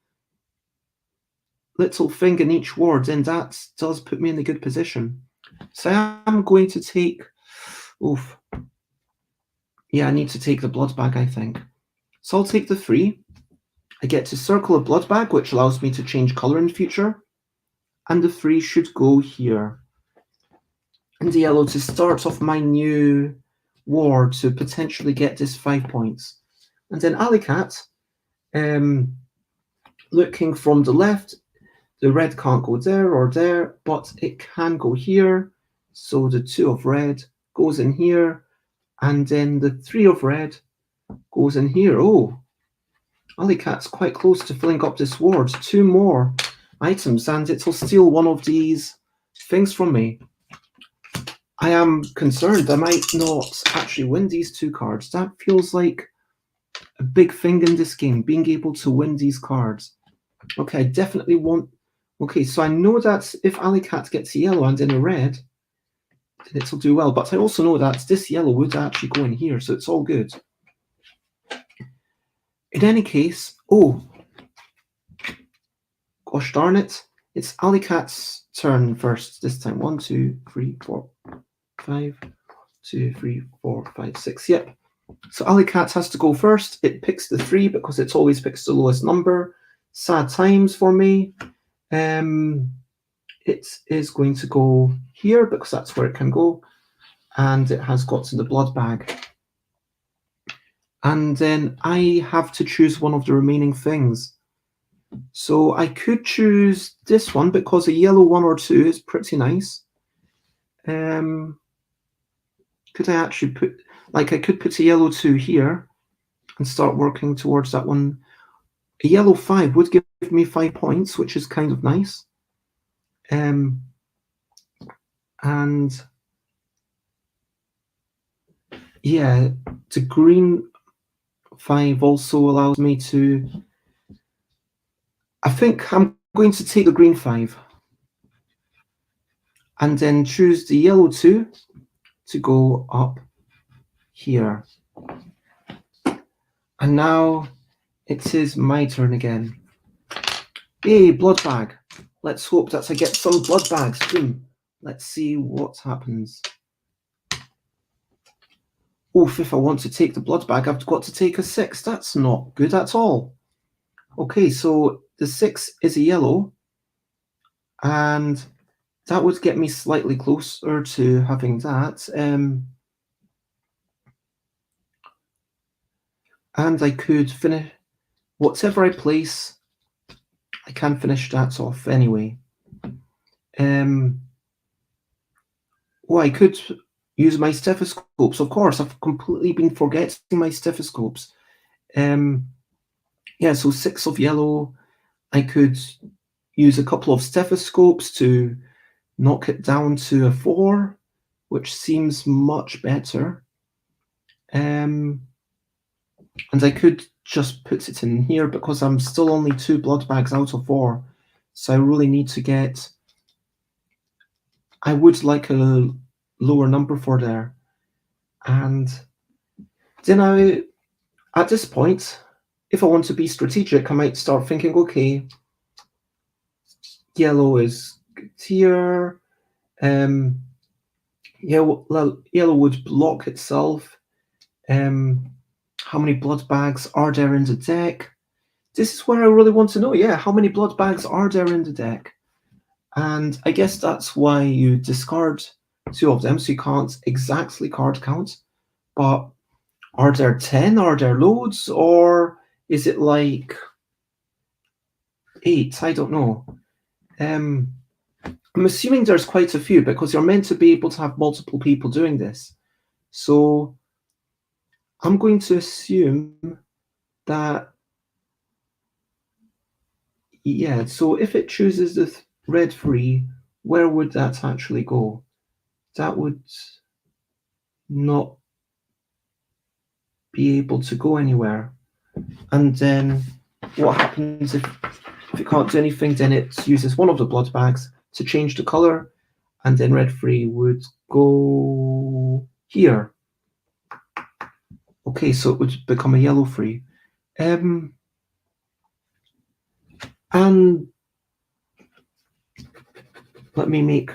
little thing in each ward, then that does put me in a good position. So I'm going to take... Oof. Yeah, I need to take the blood bag, I think. So I'll take the 3. I get to circle a blood bag, which allows me to change color in future. And the 3 should go here. And the yellow to start off my new ward to potentially get this 5 points. And then Alicat, looking from the left, the red can't go there or there, but it can go here. So the 2 of red goes in here. And then the 3 of red goes in here. Oh, Alicat's quite close to filling up this ward. 2 more items, and it'll steal one of these things from me. I am concerned I might not actually win these 2 cards. That feels like a big thing in this game, being able to win these cards. Okay, I definitely want... Okay, so I know that if Alicat gets a yellow and then a red, then it'll do well. But I also know that this yellow would actually go in here, so it's all good. In any case... Oh! Gosh darn it. It's Alicat's turn first this time. 1, 2, 3, 4, 5, 2, 3, 4, 5, 6. Yep. So Alicat has to go first. It picks the 3 because it always picks the lowest number. Sad times for me. It is going to go here because that's where it can go. And it has got to the blood bag. And then I have to choose one of the remaining things. So I could choose this one because a yellow 1 or 2 is pretty nice. Could I actually put... Like, I could put a yellow 2 here and start working towards that one. A yellow 5 would give me 5 points, which is kind of nice. And yeah, the green 5 also allows me to... I think I'm going to take the green 5 and then choose the yellow 2 to go up here. And now it is my turn again. Yay, blood bag. Let's hope that I get some blood bags. Boom. Let's see what happens. Oof, if I want to take the blood bag, I've got to take a 6. That's not good at all. Okay, so the 6 is a yellow, and that would get me slightly closer to having that. And I could finish whatever I place. I can finish that off anyway. Oh, I could use my stethoscopes. Of course, I've completely been forgetting my stethoscopes. Yeah, so 6 of yellow. I could use a couple of stethoscopes to knock it down to a 4, which seems much better. And I could just put it in here because I'm still only 2 blood bags out of 4. So I really need to get... I would like a lower number for there. And then at this point, if I want to be strategic, I might start thinking, okay, yellow is here. Yellow would block itself. How many blood bags are there in the deck? This is where I really want to know, yeah, how many blood bags are there in the deck? And I guess that's why you discard 2 of them, so you can't exactly card count. But are there 10? Are there loads? Or is it like 8? I don't know. I'm assuming there's quite a few because you're meant to be able to have multiple people doing this. So I'm going to assume that, yeah, so if it chooses the red 3, where would that actually go? That would not be able to go anywhere. And then what happens if it can't do anything? Then it uses one of the blood bags to change the color, and then red 3 would go here. Okay, so it would become a yellow 3. And let me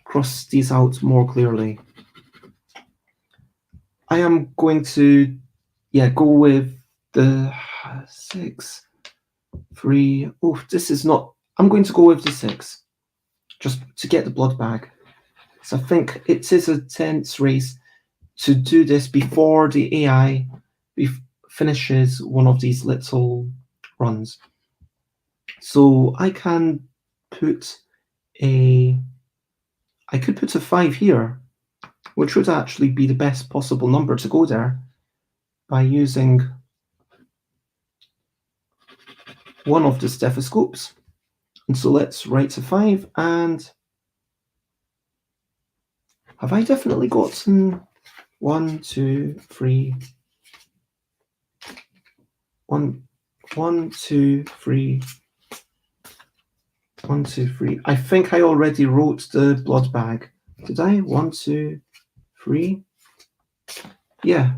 cross these out more clearly. I am going to, go with the 6, 3. Oh, this is not. I'm going to go with the 6, just to get the blood bag. So I think it is a tense race to do this before the AI finishes one of these little runs. So I can put I could put a 5 here, which would actually be the best possible number to go there by using one of the stethoscopes. And so let's write a 5, and have I definitely gotten 1, 2, 3, 1, 2, 3, 1, 2, 3. I think I already wrote the blood bag. Did I? 1, 2, 3. Yeah,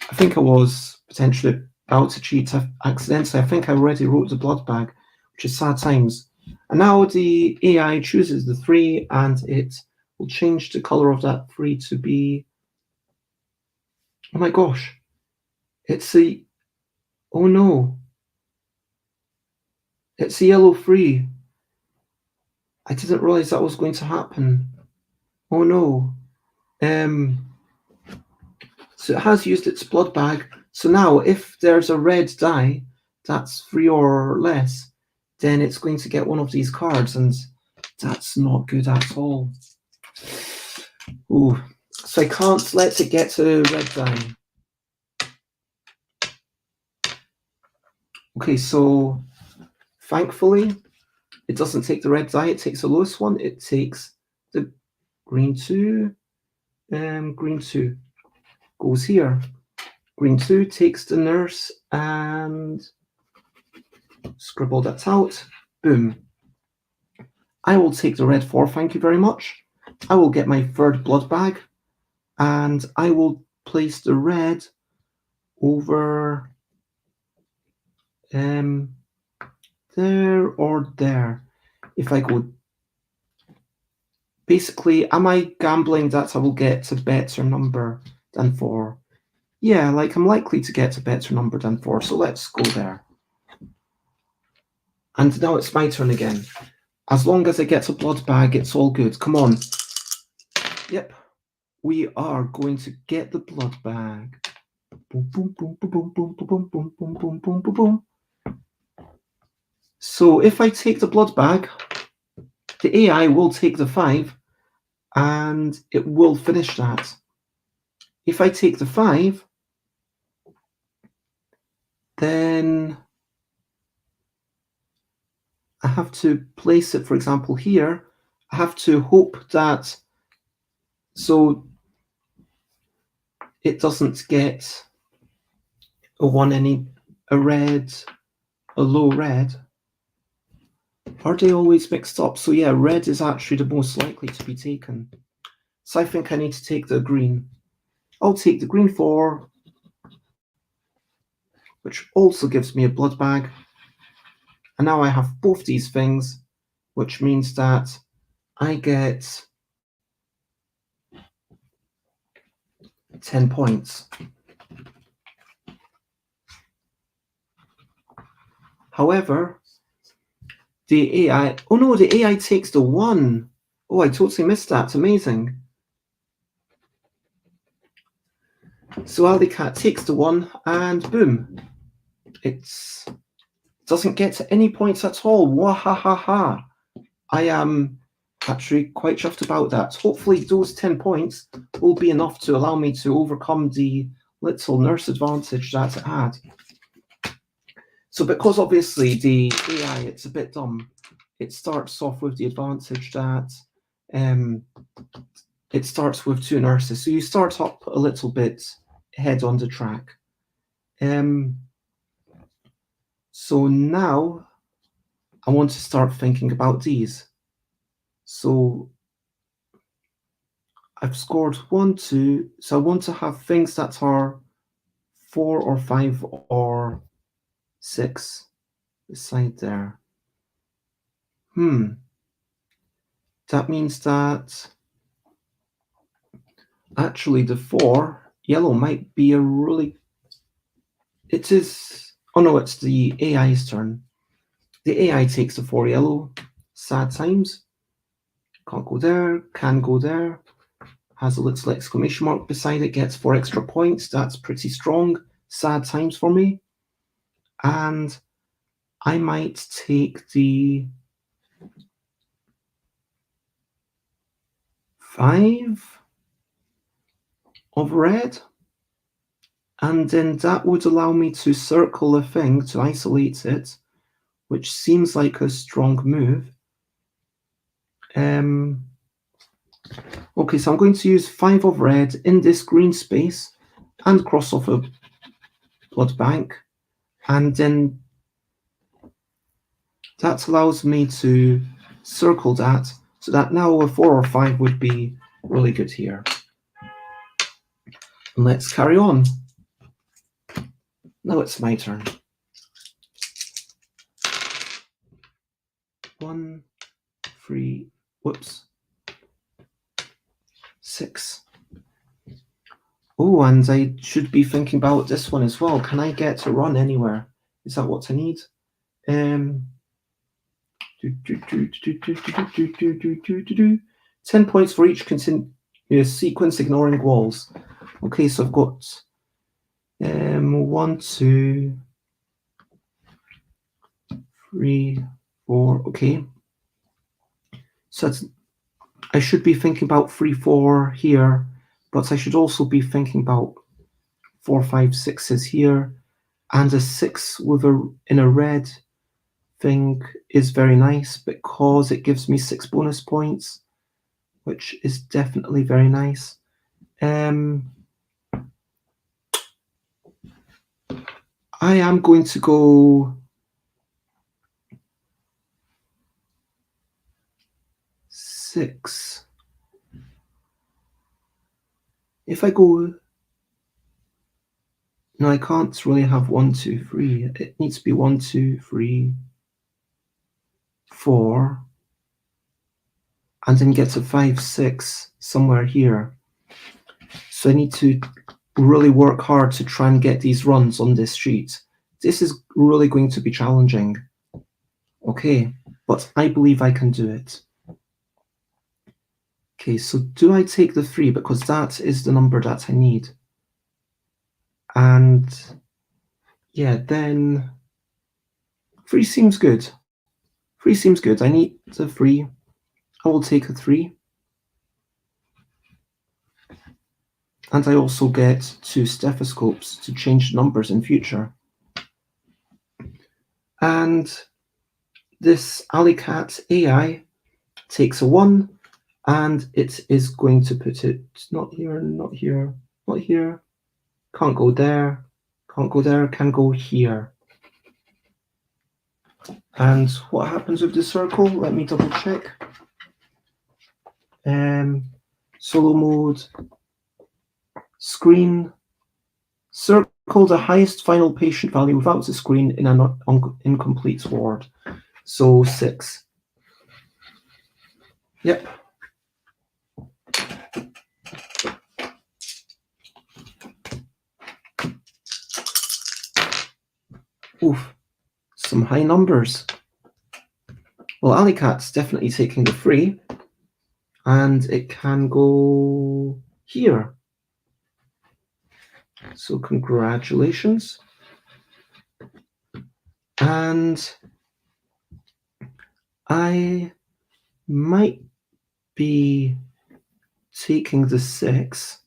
I think I was potentially about to cheat accidentally. I think I already wrote the blood bag, which is sad times. And now the AI chooses the 3, and it will change the color of that 3 to be, oh my gosh, it's a, oh no, it's a yellow 3. I didn't realize that was going to happen. Oh no. So it has used its blood bag. So now if there's a red die that's 3 or less, then it's going to get one of these cards, and that's not good at all. Ooh. So I can't let it get a red die. Okay, so thankfully it doesn't take the red die, it takes the lowest one. It takes the green 2. Green 2 goes here. Green 2 takes the nurse and scribble that out. Boom. I will take the red 4, thank you very much. I will get my 3rd blood bag, and I will place the red over there or there. If I go, basically, am I gambling that I will get a better number than 4? Yeah, like I'm likely to get a better number than 4, so let's go there. And now it's my turn again. As long as I get a blood bag, it's all good. Come on. Yep. We are going to get the blood bag. Boom, boom, boom, boom, boom, boom, boom, boom, boom, boom, boom, boom, boom. So if I take the blood bag, the AI will take the 5, and it will finish that. If I take the 5, then I have to place it, for example, here. I have to hope that, so it doesn't get a 1, a red, a low red. Are they always mixed up? So yeah, red is actually the most likely to be taken. So I think I need to take the green. I'll take the green 4, which also gives me a blood bag. And now I have both these things, which means that I get 10 points. However, the AI, oh no, the AI takes the 1. Oh, I totally missed that. Amazing. So Alley Cat takes the 1 and boom. It doesn't get any points at all. Wahahaha. I am actually quite chuffed about that. Hopefully those 10 points will be enough to allow me to overcome the little nurse advantage that it had. So because obviously the AI, it's a bit dumb, it starts off with the advantage that it starts with 2 nurses. So you start up a little bit ahead on the track. So now I want to start thinking about these. So I've scored 1, 2. So I want to have things that are 4 or 5 or 6 beside there. That means that actually the 4 yellow might be a really. It is. Oh no, it's the AI's turn. The AI takes the 4 yellow. Sad times. Can't go there. Can go there. Has a little exclamation mark beside it. Gets 4 extra points. That's pretty strong. Sad times for me. And I might take the 5 of red, and then that would allow me to circle a thing to isolate it, which seems like a strong move. Okay, so I'm going to use 5 of red in this green space and cross off a blood bank, and then that allows me to circle that, so that now a 4 or 5 would be really good here. And let's carry on. Now it's my turn. 1, 3, whoops, 6. Oh, and I should be thinking about this one as well. Can I get to run anywhere? Is that what I need? 10 points for each continuous sequence ignoring walls. Okay, so I've got 1, 2, 3, 4. Okay, so I should be thinking about 3, 4 here, but I should also be thinking about 4, 5, 6s here, and a 6 with in a red thing is very nice because it gives me 6 bonus points, which is definitely very nice. I am going to go 6. If I go, no, I can't really have 1, 2, 3. It needs to be 1, 2, 3, 4, and then get to 5, 6 somewhere here. So I need to really work hard to try and get these runs on this sheet. This is really going to be challenging. Okay, but I believe I can do it. Okay, so do I take the 3 because that is the number that I need? And yeah, then 3 seems good. 3 seems good. I need the 3. I will take a 3. And I also get 2 stethoscopes to change numbers in future. And this Alley Cat AI takes a 1, and it is going to put it not here, not here, not here. Can't go there, can't go there, can go here. And what happens with the circle? Let me double check. solo mode, screen, circle the highest final patient value without the screen in an incomplete ward. So 6. Yep. Oof, some high numbers. Well, Alleycat's definitely taking the 3, and it can go here. So congratulations. And I might be taking the 6.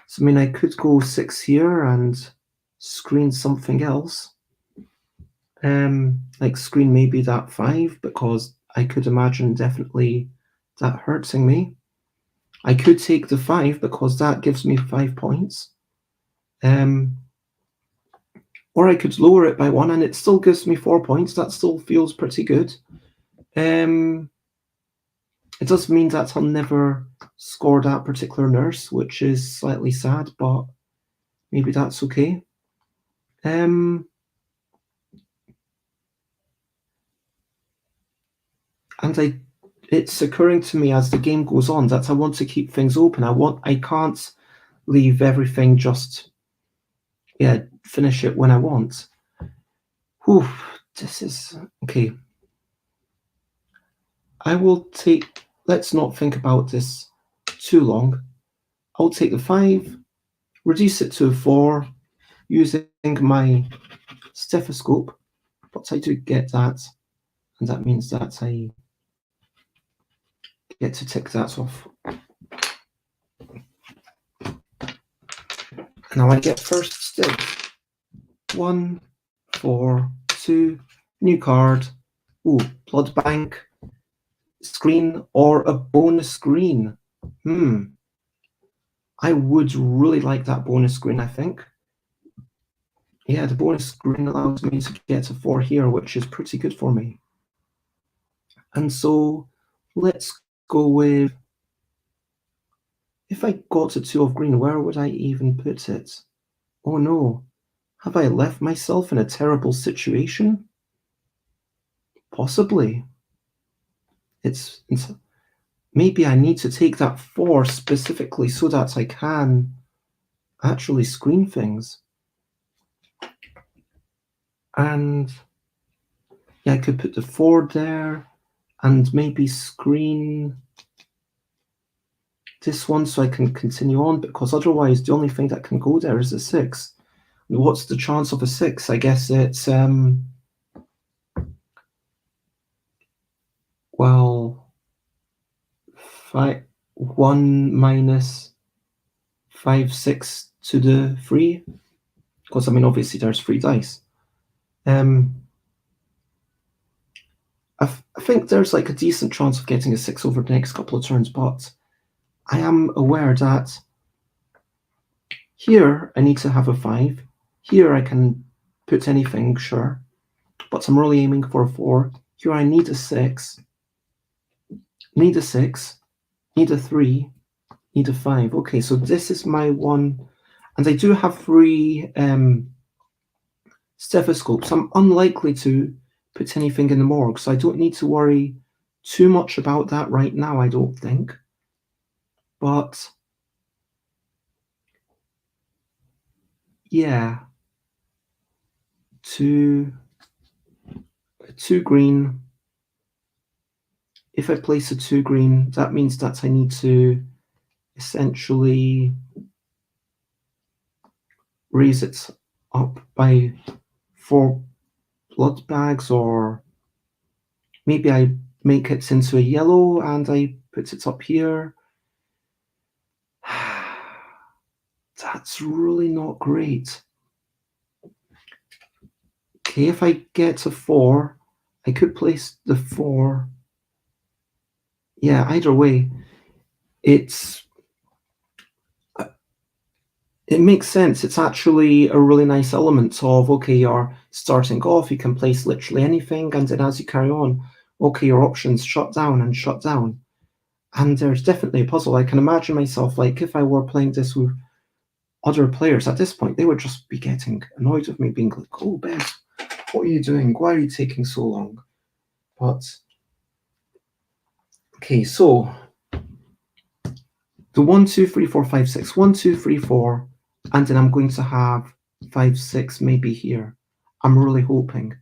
So, I mean, I could go 6 here and screen something else. Like screen maybe that 5, because I could imagine definitely that hurting me. I could take the 5 because that gives me 5 points. Or I could lower it by 1 and it still gives me 4 points. That still feels pretty good. It does mean that I'll never score that particular nurse, which is slightly sad, but maybe that's okay. And it's occurring to me as the game goes on that I want to keep things open. I can't leave everything just, finish it when I want. Whew, this is okay. I will take, let's not think about this too long. I'll take the 5, reduce it to a 4 using my stethoscope, but I do get that, and that means that I get to tick that off. Now I get first stick. 1, 4, 2, new card. Ooh, blood bank, screen, or a bonus screen. I would really like that bonus screen, I think. Yeah, the bonus screen allows me to get a 4 here, which is pretty good for me. And so let's go with, if I got a 2 of green, where would I even put it? Oh no, have I left myself in a terrible situation? Possibly. It's maybe I need to take that 4 specifically so that I can actually screen things. And yeah, I could put the 4 there and maybe screen this one so I can continue on, because otherwise the only thing that can go there is a 6. And what's the chance of a 6? I guess it's well, 1 minus 5, 6 to the 3, because I mean obviously there's 3 dice. I think there's like a decent chance of getting a 6 over the next couple of turns, but I am aware that here I need to have a 5. Here I can put anything, sure, but I'm really aiming for a 4. Here I need a 6, need a 6, need a 3, need a 5. Okay, so this is my 1, and I do have 3 stethoscopes. I'm unlikely to put anything in the morgue, so I don't need to worry too much about that right now, I don't think. But yeah, 2 green. If I place a 2 green, that means that I need to essentially raise it up by 4 blood bags, or maybe I make it into a yellow and I put it up here. That's really not great. Okay, if I get a 4, I could place the 4. Yeah, either way, it makes sense. It's actually a really nice element of, okay, you're starting off, you can place literally anything, and then as you carry on, okay, your options shut down and shut down. And there's definitely a puzzle. I can imagine myself, like, if I were playing this with other players at this point, they would just be getting annoyed with me, being like, oh, Ben, what are you doing? Why are you taking so long? But, okay, so the 1, 2, 3, 4, 5, 6, 1, 2, 3, 4, and then I'm going to have 5, 6 maybe here. I'm really hoping.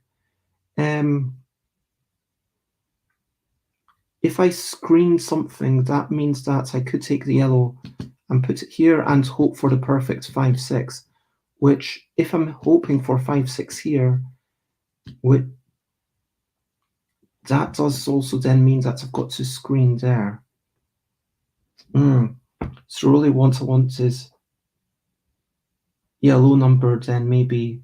If I screen something, that means that I could take the yellow and put it here and hope for the perfect 5, 6, which if I'm hoping for 5, 6 here, that does also then mean that I've got to screen there. So really what I want is yellow number, then maybe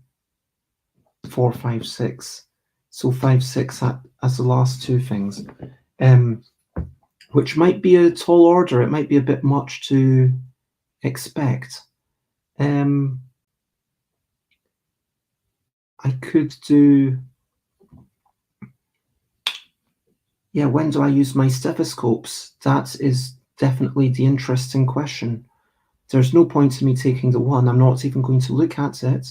4, 5, 6. So 5, 6 as the last two things. Which might be a tall order. It might be a bit much to expect. I could do... Yeah, when do I use my stethoscopes? That is definitely the interesting question. There's no point in me taking the 1. I'm not even going to look at it.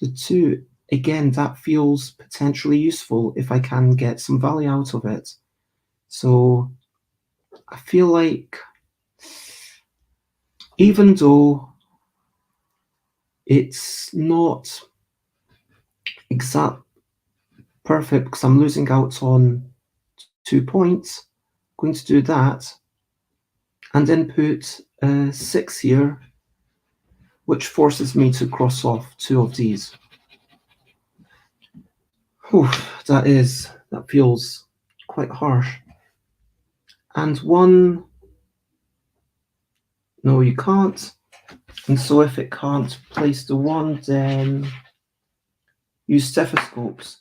The 2, again, that feels potentially useful if I can get some value out of it. So I feel like even though it's not exact perfect because I'm losing out on 2 points, I'm going to do that and then put 6 here, which forces me to cross off 2 of these. Whew, that feels quite harsh. And 1, no, you can't. And so if it can't place the 1, then use stethoscopes.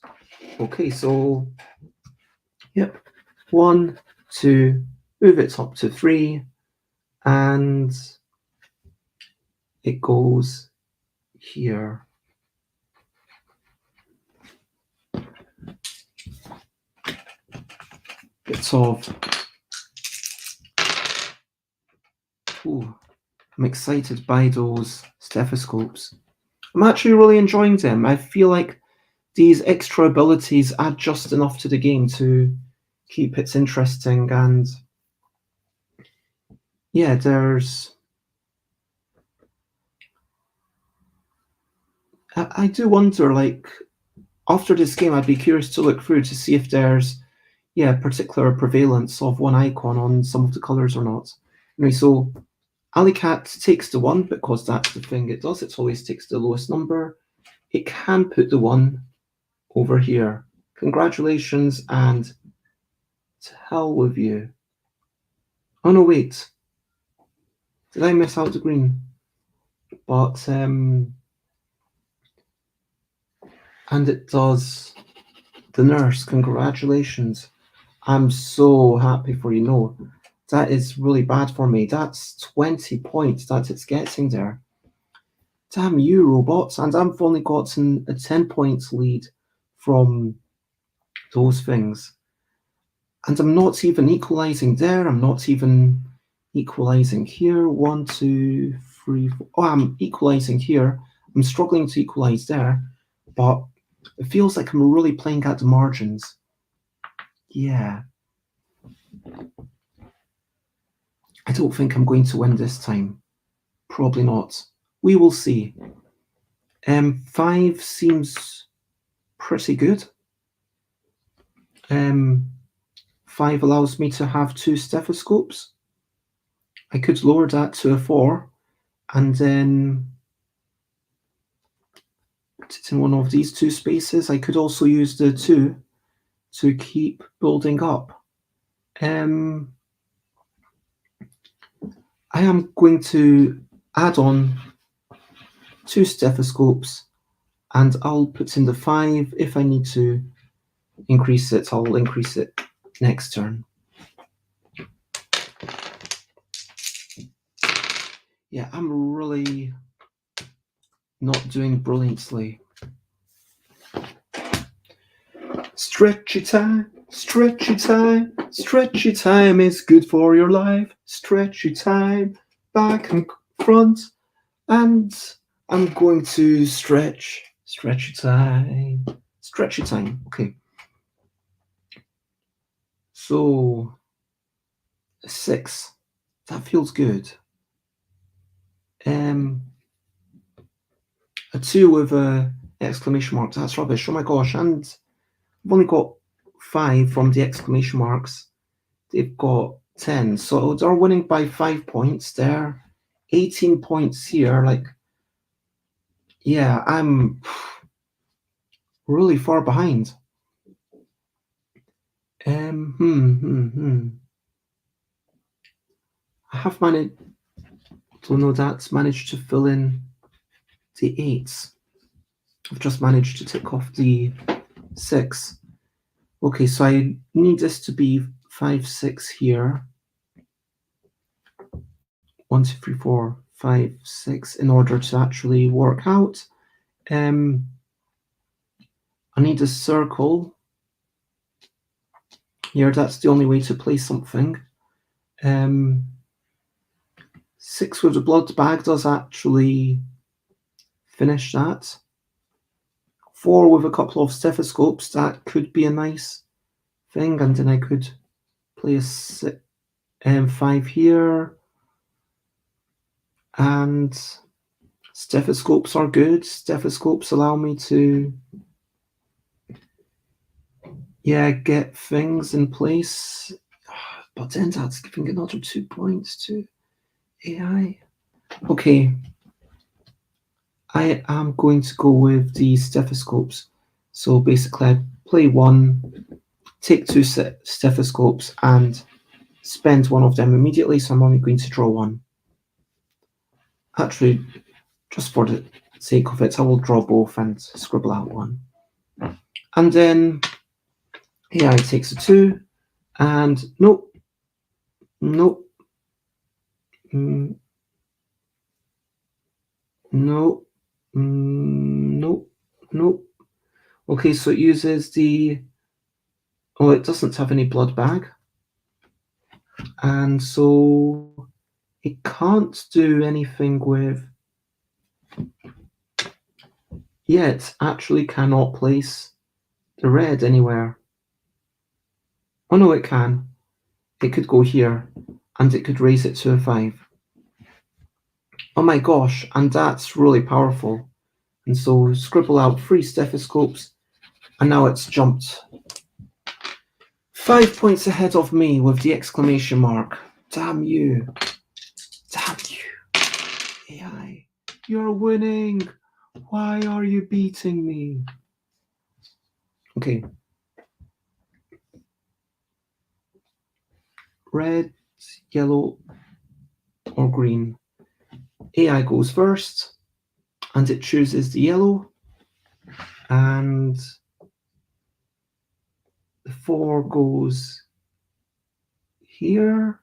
Okay, so, yep, 1, 2, move it up to 3, and it goes here. Bits of... Ooh, I'm excited by those stethoscopes. I'm actually really enjoying them. I feel like these extra abilities add just enough to the game to keep it interesting, and yeah, I do wonder, like, after this game, I'd be curious to look through to see if there's, particular prevalence of one icon on some of the colours or not. Anyway, so Alicat takes the 1 because that's the thing it does. It always takes the lowest number. It can put the 1 over here. Congratulations, and to hell with you. Oh no, wait. Did I miss out the green? But, and it does the nurse. Congratulations. I'm so happy for you. No, that is really bad for me. That's 20 points that it's getting there. Damn you, robots. And I've only gotten a 10 points lead from those things. And I'm not even equalizing there. I'm not even equalizing here. 1, 2, 3, 4. Oh, I'm equalizing here. I'm struggling to equalize there. But it feels like I'm really playing at the margins. Yeah. I don't think I'm going to win this time. Probably not. We will see. 5 seems pretty good. 5 allows me to have 2 stethoscopes. I could lower that to a 4 and then put it in one of these 2 spaces. I could also use the 2 to keep building up. I am going to add on 2 stethoscopes, and I'll put in the 5. If I need to increase it, I'll increase it next turn. Yeah, I'm really not doing brilliantly. Stretchy time. Stretchy time is good for your life. Stretchy time, back and front, and I'm going to stretch. Stretchy time. Okay. So 6. That feels good. A 2 with a exclamation mark. That's rubbish. Oh my gosh! And I've only got 5 from the exclamation marks. They've got 10, so they're winning by 5 points there. 18 points here. Like, yeah, I'm really far behind. I have managed. Don't know that's managed to fill in the 8s. I've just managed to tick off the 6. Okay, so I need this to be 5, 6 here. 1, 2, 3, 4, 5, 6 in order to actually work out. I need a circle here. That's the only way to play something. 6 with the blood bag does actually finish that. 4 with a couple of stethoscopes, that could be a nice thing, and then I could play a 5 here. And stethoscopes are good. Stethoscopes allow me to, get things in place. But then that's giving another 2 points to AI. Okay. I am going to go with the stethoscopes. So basically, I play 1, take 2 stethoscopes, and spend 1 of them immediately. So I'm only going to draw 1. Actually, just for the sake of it, I will draw both and scribble out 1. And then AI takes a 2, and nope. No. Okay, so it uses the. Oh, it doesn't have any blood bag. And so it can't do anything with. Yeah, it actually cannot place the red anywhere. Oh no, it can. It could go here, and it could raise it to a 5. Oh my gosh, and that's really powerful. And so scribble out 3 stethoscopes, and now it's jumped 5 points ahead of me with the exclamation mark. Damn you. Damn you. AI, you're winning. Why are you beating me? Okay. Red, yellow, or green. AI goes first, and it chooses the yellow, and the 4 goes here,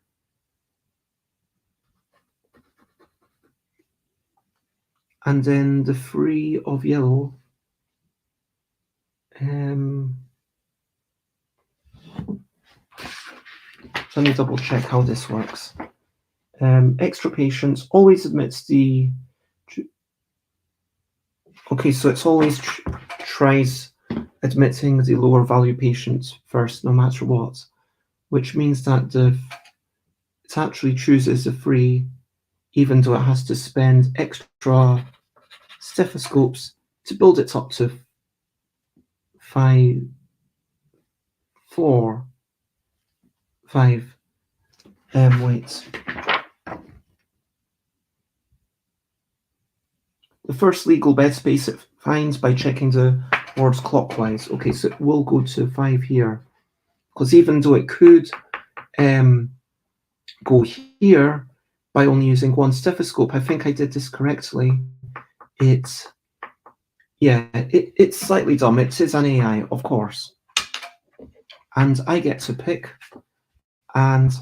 and then the 3 of yellow. Let me double check how this works. Extra patience always admits the. Okay, so it's always tries admitting the lower value patients first, no matter what, which means that it actually chooses the 3, even though it has to spend extra stethoscopes to build it up to 5, 4, 5. Wait. The first legal bed space it finds by checking the words clockwise. Okay, so it will go to 5 here. Because even though it could go here by only using 1 stethoscope, I think I did this correctly. It's slightly dumb. It is an AI, of course. And I get to pick. And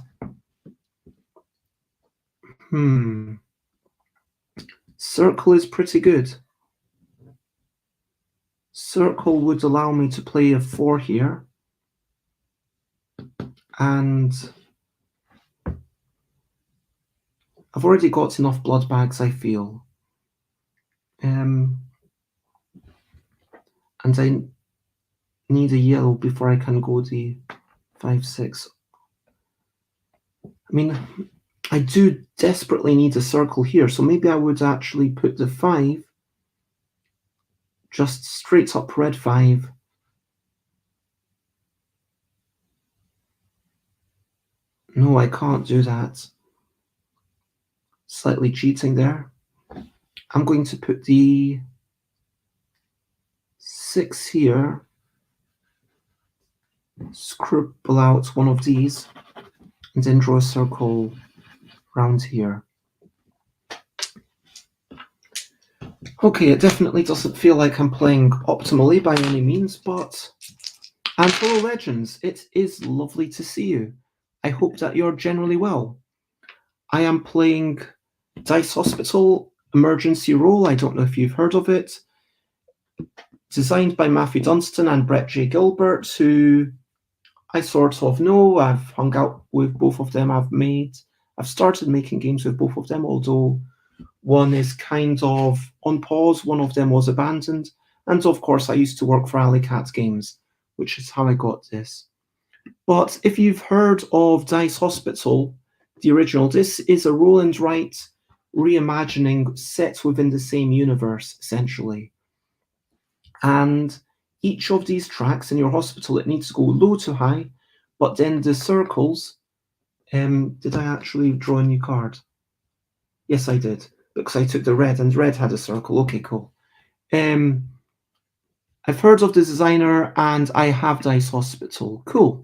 circle is pretty good. Circle would allow me to play a 4 here. And I've already got enough blood bags, I feel. And I need a yellow before I can go the 5, 6. I mean, I do desperately need a circle here, so maybe I would actually put the 5 just straight up red 5. No, I can't do that. Slightly cheating there. I'm going to put the 6 here, scribble out one of these, and then draw a circle round here. Okay, it definitely doesn't feel like I'm playing optimally by any means, but... And fellow legends, it is lovely to see you. I hope that you're generally well. I am playing Dice Hospital Emergency Roll. I don't know if you've heard of it. Designed by Matthew Dunstan and Brett J. Gilbert, who I sort of know. I've hung out with both of them. I've started making games with both of them, although one is kind of on pause, one of them was abandoned. And of course, I used to work for Alley Cat Games, which is how I got this. But if you've heard of Dice Hospital, the original, this is a roll and write reimagining set within the same universe, essentially. And each of these tracks in your hospital, it needs to go low to high, but then the circles, did I actually draw a new card? Yes, I did, because I took the red, and red had a circle. Okay, cool. I've heard of the designer, and I have Dice Hospital. Cool.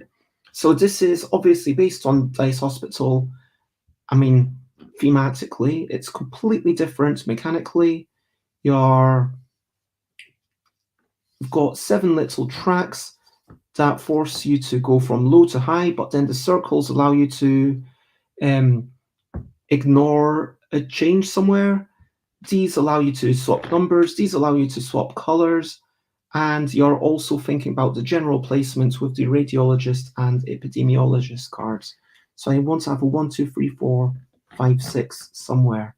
So this is obviously based on Dice Hospital. I mean, thematically, it's completely different. Mechanically, you've got 7 little tracks that force you to go from low to high, but then the circles allow you to ignore a change somewhere. These allow you to swap numbers. These allow you to swap colors. And you're also thinking about the general placement with the radiologist and epidemiologist cards. So I want to have a 1, 2, 3, 4, 5, 6 somewhere.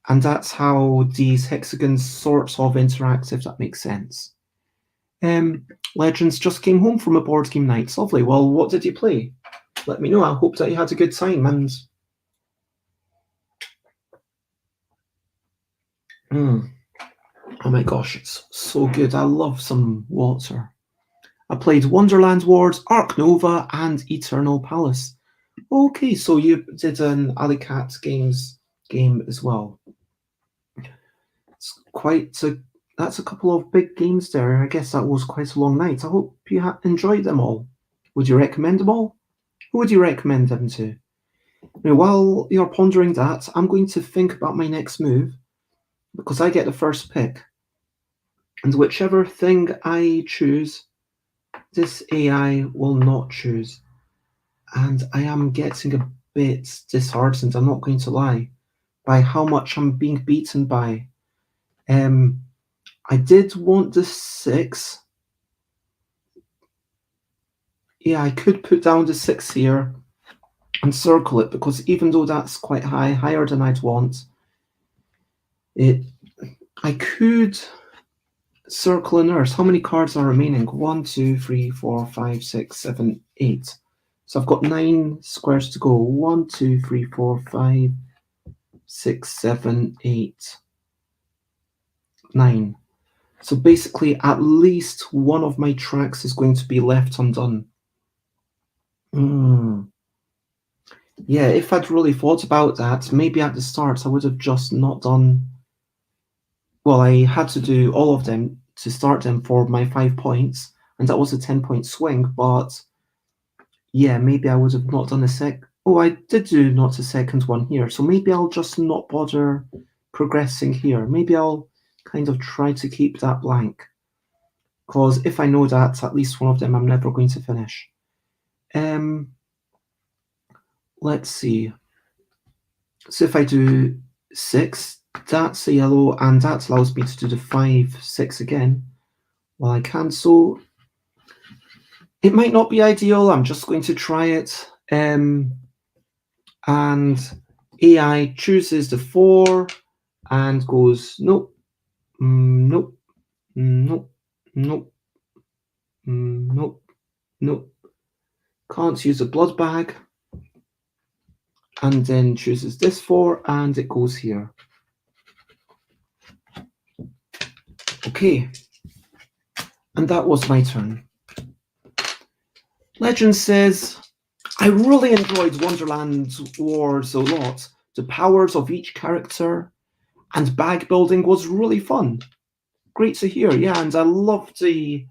And that's how these hexagons sort of interact, if that makes sense. Legends just came home from a board game night. Lovely. Well, what did you play? Let me know. I hope that you had a good time. And oh my gosh, it's so good. I love some water. I played Wonderland Wars, Ark Nova, and Eternal Palace. Okay, so you did an Alley Cat Games game as well. It's that's a couple of big games there. I guess that was quite a long night. I hope you enjoyed them all. Would you recommend them all? Who would you recommend them to? Now, while you're pondering that, I'm going to think about my next move, because I get the first pick. And whichever thing I choose, this AI will not choose. And I am getting a bit disheartened, I'm not going to lie, by how much I'm being beaten by. I did want the 6. Yeah, I could put down the 6 here and circle it, because even though that's quite high, higher than I'd want, I could circle a nurse. How many cards are remaining? 1, 2, 3, 4, 5, 6, 7, 8. So I've got 9 squares to go. 1, 2, 3, 4, 5, 6, 7, 8, 9. So basically, at least one of my tracks is going to be left undone. Yeah, if I'd really thought about that, maybe at the start I would have just not done... Well, I had to do all of them to start them for my 5 points, and that was a 10-point swing, but yeah, maybe I would have not done a sec... Oh, I did do not a second one here, so maybe I'll just not bother progressing here. Maybe I'll kind of try to keep that blank, because if I know that at least one of them I'm never going to finish. Let's see. So if I do 6, that's a yellow, and that allows me to do the 5, 6 again. Well, I cancel. It might not be ideal. I'm just going to try it. And AI chooses the 4 and goes, nope, nope, nope, nope, nope, nope. Can't use a blood bag. And then chooses this 4 and it goes here. Okay. And that was my turn. Legend says, I really enjoyed Wonderland Wars a lot. The powers of each character and bag building was really fun. Great to hear, yeah, and I love the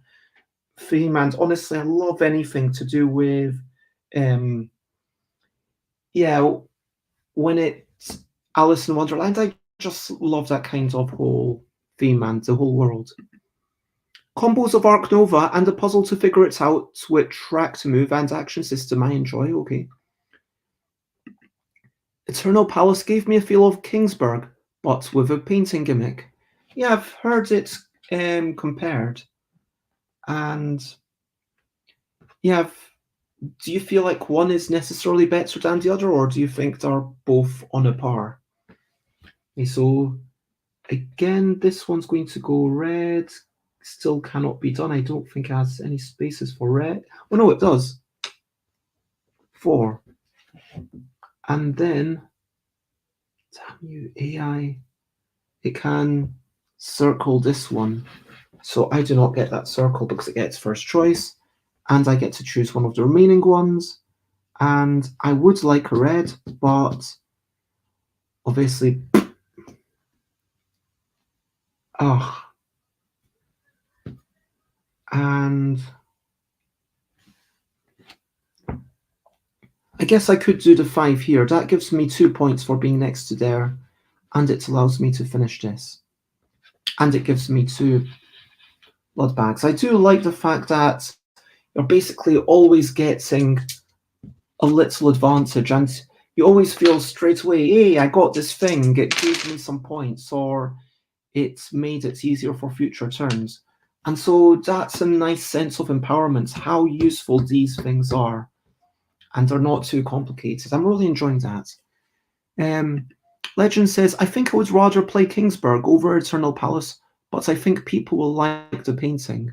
theme, and honestly, I love anything to do with, when it's Alice in Wonderland, I just love that kind of whole theme and the whole world. Combos of Arc Nova and a puzzle to figure it out with track to move and action system I enjoy, okay. Eternal Palace gave me a feel of Kingsburg, but with a painting gimmick. Yeah, I've heard it compared. And yeah, do you feel like one is necessarily better than the other, or do you think they're both on a par? Okay, so again, this one's going to go red. Still cannot be done. I don't think it has any spaces for red. Oh no, it does. 4. And then, damn you, AI, it can circle this one. So I do not get that circle because it gets first choice, and I get to choose one of the remaining ones. And I would like a red, but obviously, and I guess I could do the 5 here. That gives me 2 points for being next to there, and it allows me to finish this. And it gives me 2 blood bags. I do like the fact that you're basically always getting a little advantage, and you always feel straight away, hey, I got this thing, it gave me some points, or it made it easier for future turns. And so that's a nice sense of empowerment, how useful these things are. And they're not too complicated. I'm really enjoying that. Legend says, I think I would rather play Kingsburg over Eternal Palace, but I think people will like the painting.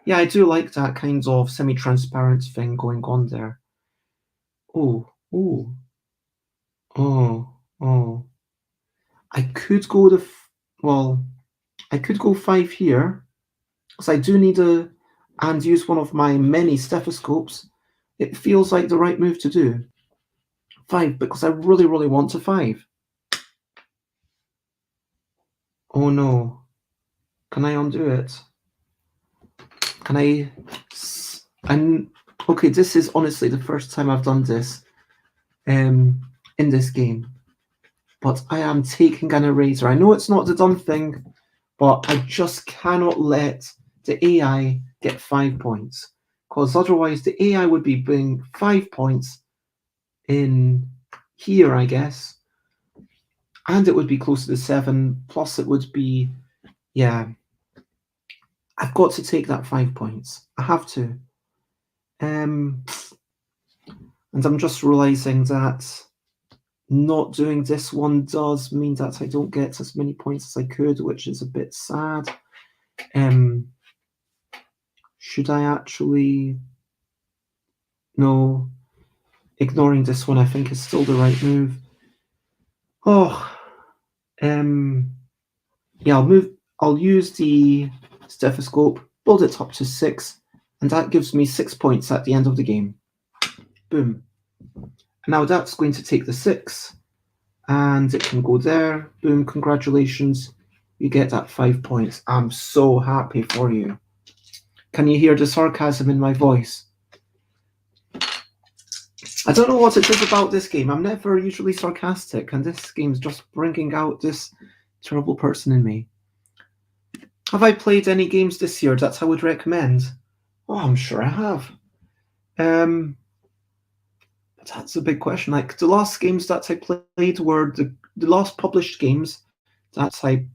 Yeah, I do like that kind of semi-transparent thing going on there. Oh. I could go I could go 5 here, because I do need and use one of my many stethoscopes. It feels like the right move to do. 5, because I really, really want to 5. Oh no. Can I undo it? Can I... okay, this is honestly the first time I've done this in this game. But I am taking an eraser. I know it's not the done thing, but I just cannot let the AI get 5 points. Because otherwise the AI would be bringing 5 points in here, I guess. And it would be closer to 7, plus it would be, yeah. I've got to take that 5 points. I have to. And I'm just realizing that not doing this one does mean that I don't get as many points as I could, which is a bit sad. Should I actually... No. Ignoring this one, I think, is still the right move. Yeah, I'll use the stethoscope, build it up to 6, and that gives me 6 points at the end of the game. Boom. Now that's going to take the 6, and it can go there. Boom, congratulations. You get that 5 points. I'm so happy for you. Can you hear the sarcasm in my voice? I don't know what it is about this game. I'm never usually sarcastic, and this game's just bringing out this terrible person in me. Have I played any games this year that I would recommend? Oh, I'm sure I have. But that's a big question. Like, the last games that I played were the last published games that I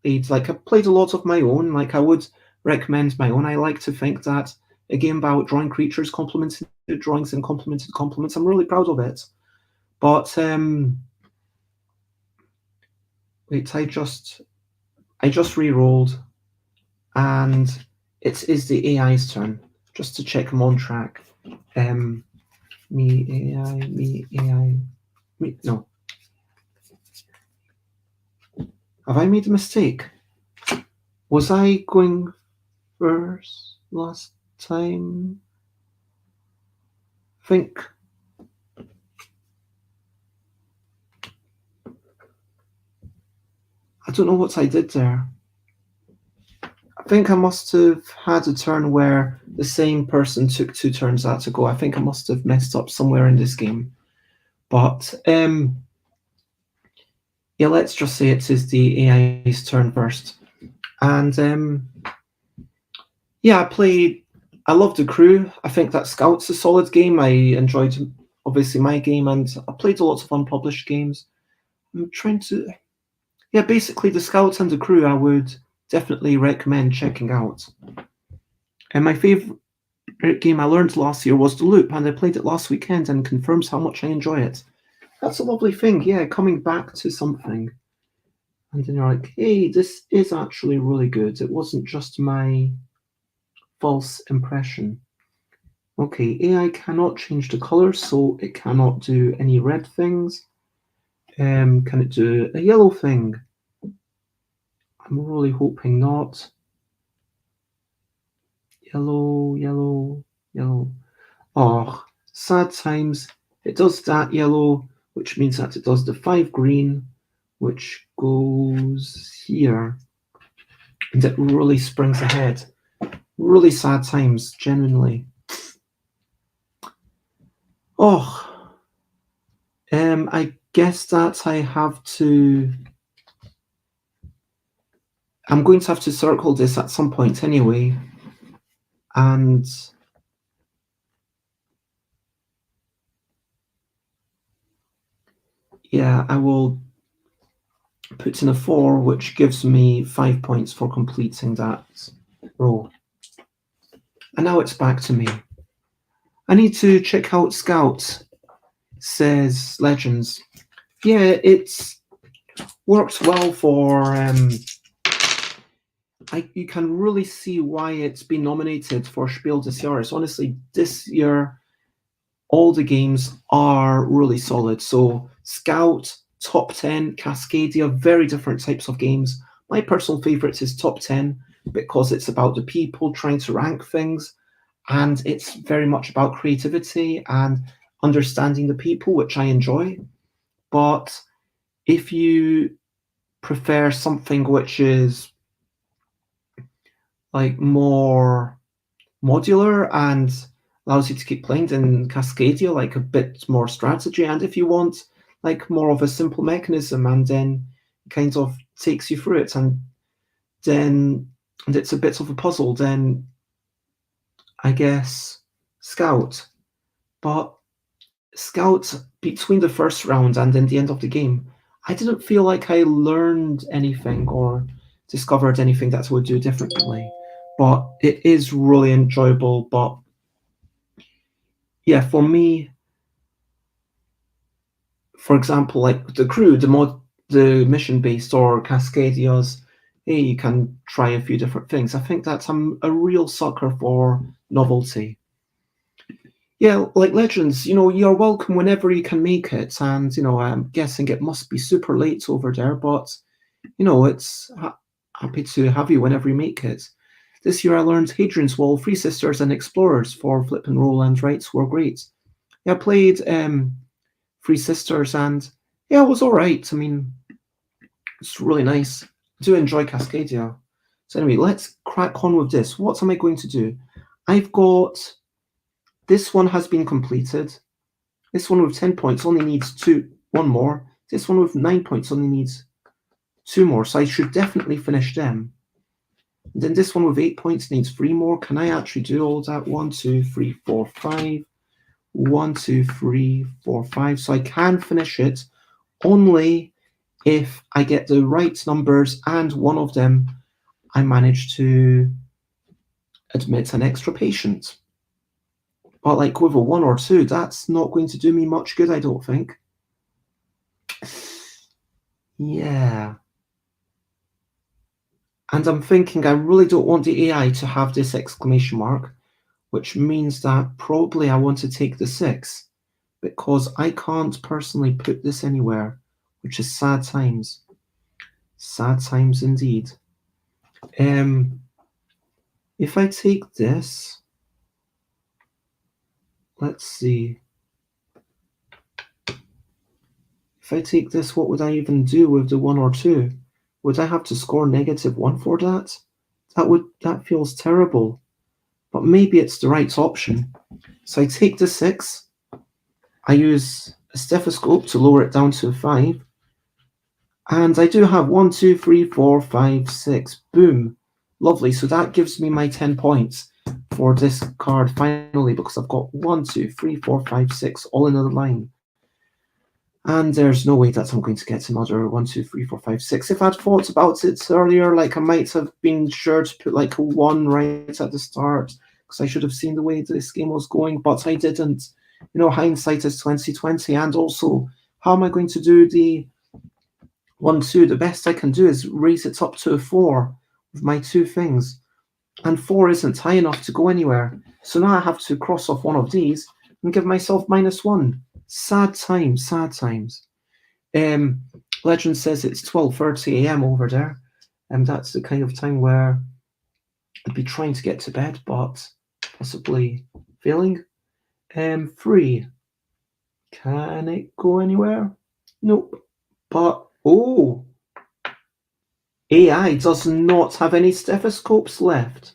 played. Like, I played a lot of my own. Like, I would recommend my own. I like to think that a game about drawing creatures, complemented drawings and complemented complements. I'm really proud of it. But wait, I just re-rolled, and it is the AI's turn. Just to check I'm on track. Me AI. No. Have I made a mistake? Was I going first last time? I think. I don't know what I did there. I think I must have had a turn where the same person took 2 turns that to go. I think I must have messed up somewhere in this game. But yeah, let's just say it is the AI's turn first. And yeah, I loved the crew. I think that Scout's a solid game. I enjoyed, obviously, my game, and I played a lot of unpublished games. I'm trying to... Yeah, basically, the Scouts and the crew I would definitely recommend checking out. And my favourite game I learned last year was The Loop, and I played it last weekend and confirms how much I enjoy it. That's a lovely thing, yeah, coming back to something. And then you're like, hey, this is actually really good. It wasn't just my false impression. Okay, AI cannot change the color, so it cannot do any red things. Can it do a yellow thing? I'm really hoping not. Yellow, yellow, yellow. Oh, sad times. It does that yellow, which means that it does the 5 green, which goes here. And it really springs ahead. Really sad times, genuinely. Oh, I guess that I'm going to have to circle this at some point anyway. And yeah, I will put in a 4, which gives me 5 points for completing that row. And now it's back to me. I need to check out Scout, says Legends. Yeah, it's worked well for... you can really see why it's been nominated for Spiel des Jahres. Honestly, this year, all the games are really solid. So Scout, Top 10, Cascadia, very different types of games. My personal favourite is Top 10 because it's about the people trying to rank things, and it's very much about creativity and understanding the people, which I enjoy. But if you prefer something which is like more modular and allows you to keep playing, then Cascadia, like a bit more strategy. And if you want like more of a simple mechanism, and then it kind of takes you through it, and it's a bit of a puzzle, then I guess Scout. But Scout, between the first round and then the end of the game, I didn't feel like I learned anything or discovered anything that I would do differently. But it is really enjoyable. But yeah, for me, for example, like the crew, the mission-based or Cascadia's, hey, you can try a few different things. I think that I'm a real sucker for novelty. Yeah, like Legends, you're welcome whenever you can make it. And, I'm guessing it must be super late over there, but, it's happy to have you whenever you make it. This year I learned Hadrian's Wall, Three Sisters, and Explorers for Flip and Roll and Writes were great. Yeah, I played Three Sisters, and yeah, it was all right. I mean, it's really nice. I do enjoy Cascadia. So anyway, let's crack on with this. What am I going to do? I've got... This one has been completed. This one with 10 points only needs one more. This one with 9 points only needs 2 more. So I should definitely finish them. And then this one with 8 points needs 3 more. Can I actually do all that? 1, 2, 3, 4, 5. 1, 2, 3, 4, 5. So I can finish it only if I get the right numbers and one of them I manage to admit an extra patient. But like with a 1 or 2, that's not going to do me much good, I don't think. Yeah. And I'm thinking I really don't want the AI to have this exclamation mark, which means that probably I want to take the 6, because I can't personally put this anywhere, which is sad times. Sad times indeed. If I take this, let's see. If I take this, what would I even do with the 1 or 2? Would I have to score -1 for that? That feels terrible. But maybe it's the right option. So I take the 6. I use a stethoscope to lower it down to a 5. And I do have 1, 2, 3, 4, 5, 6. Boom. Lovely. So that gives me my 10 points for this card finally, because I've got 1, 2, 3, 4, 5, 6 all in a line. And there's no way that I'm going to get another 1, 2, 3, 4, 5, 6. If I'd thought about it earlier, like I might have been sure to put like a 1 right at the start, because I should have seen the way this game was going, but I didn't. You know, hindsight is 2020. And also, how am I going to do the 1, 2? The best I can do is raise it up to a 4 with my 2 things. And 4 isn't high enough to go anywhere. So now I have to cross off one of these and give myself -1. Sad times, sad times. Legend says it's 12:30 a.m. over there, and that's the kind of time where I'd be trying to get to bed, but possibly failing. 3. Can it go anywhere? Nope. But, oh, AI does not have any stethoscopes left.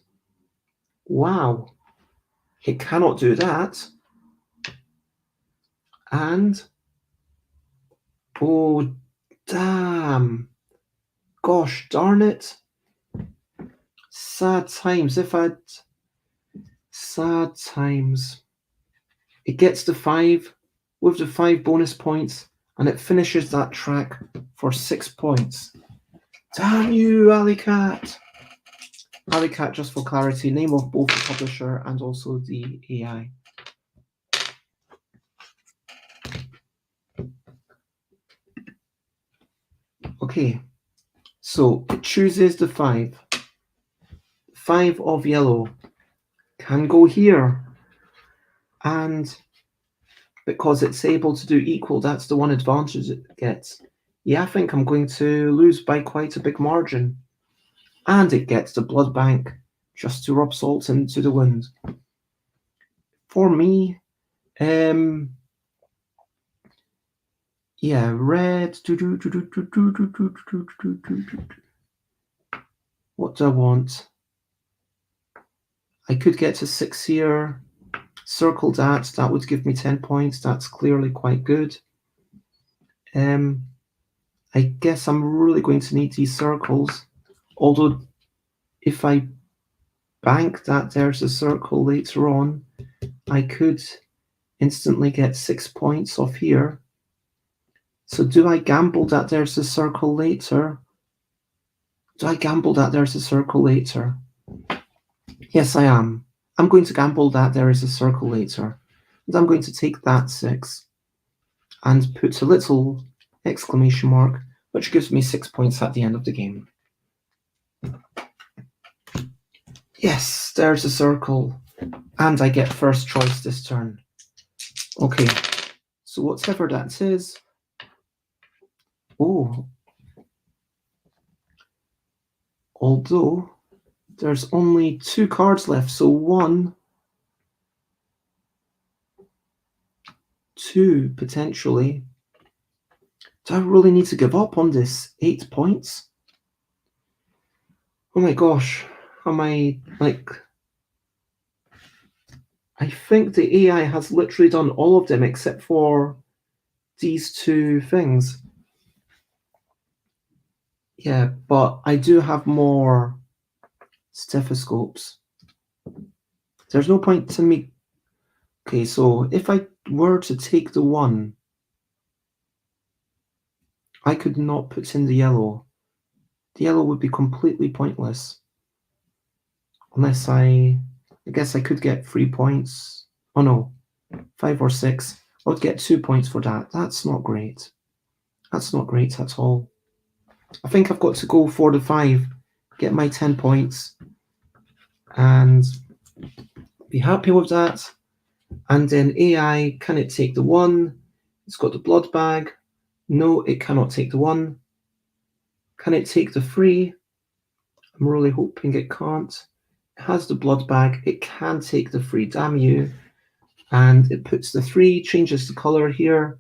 Wow. It cannot do that. And, oh, damn. Gosh darn it. Sad times. Sad times. It gets the 5 with the 5 bonus points, and it finishes that track for 6 points. Damn you, Alicat! Alicat, just for clarity, name of both the publisher and also the AI. Okay, so it chooses the 5. 5 of yellow can go here, and because it's able to do equal, that's the one advantage it gets. Yeah, I think I'm going to lose by quite a big margin. And it gets the blood bank just to rub salt into the wound. For me, yeah, red. What do I want? I could get to 6 here. Circle that. That would give me 10 points. That's clearly quite good. I guess I'm really going to need these circles. Although, if I bank that there's a circle later on, I could instantly get 6 points off here. So do I gamble that there's a circle later? Do I gamble that there's a circle later? Yes, I am. I'm going to gamble that there is a circle later. And I'm going to take that 6 and put a little exclamation mark, which gives me 6 points at the end of the game. Yes, there's a circle. And I get first choice this turn. Okay, so whatever that is. Oh. Although there's only 2 cards left, so 1, 2 potentially. Do I really need to give up on this? 8 points? Oh my gosh, am I like... I think the AI has literally done all of them except for these 2 things. Yeah, but I do have more stethoscopes. There's no point to me... Okay, so if I were to take the 1, I could not put in the yellow. The yellow would be completely pointless. Unless I guess I could get 3 points. Oh no, 5 or 6. I would get 2 points for that. That's not great. That's not great at all. I think I've got to go for the 5, get my 10 points, and be happy with that. And then AI, can it take the 1? It's got the blood bag. No, it cannot take the 1. Can it take the 3? I'm really hoping it can't. It has the blood bag. It can take the 3, damn you. And it puts the 3, changes the color here,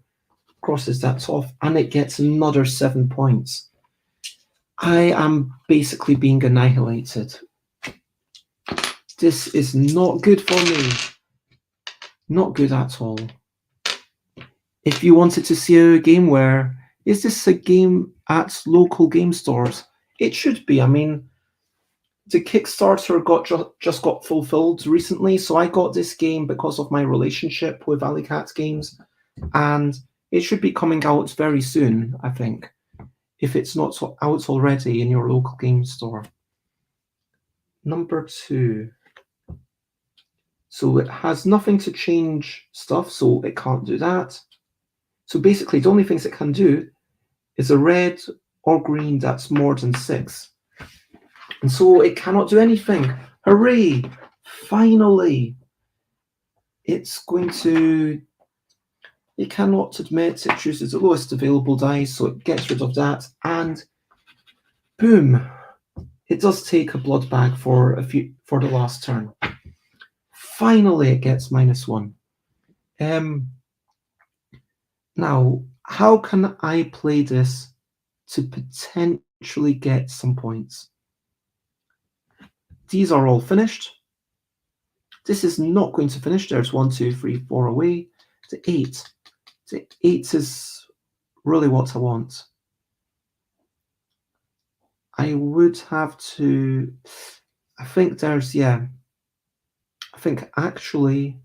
crosses that off, and it gets another 7 points. I am basically being annihilated. This is not good for me. Not good at all. If you wanted to see a game where, is this a game at local game stores? It should be. I mean, the Kickstarter just got fulfilled recently, so I got this game because of my relationship with Alley Cat Games, and it should be coming out very soon, I think, if it's not out already in your local game store. Number 2. So it has nothing to change stuff, so it can't do that. So basically, the only things it can do is a red or green that's more than 6. And so it cannot do anything. Hooray! Finally! It's going to... It cannot admit, it chooses the lowest available dice, so it gets rid of that, and boom! It does take a blood bag for the last turn. Finally, it gets -1. Now, how can I play this to potentially get some points? These are all finished. This is not going to finish. There's 1, 2, 3, 4 away. The 8. The 8 is really what I want. I would have to... I think there's... Yeah. I think actually...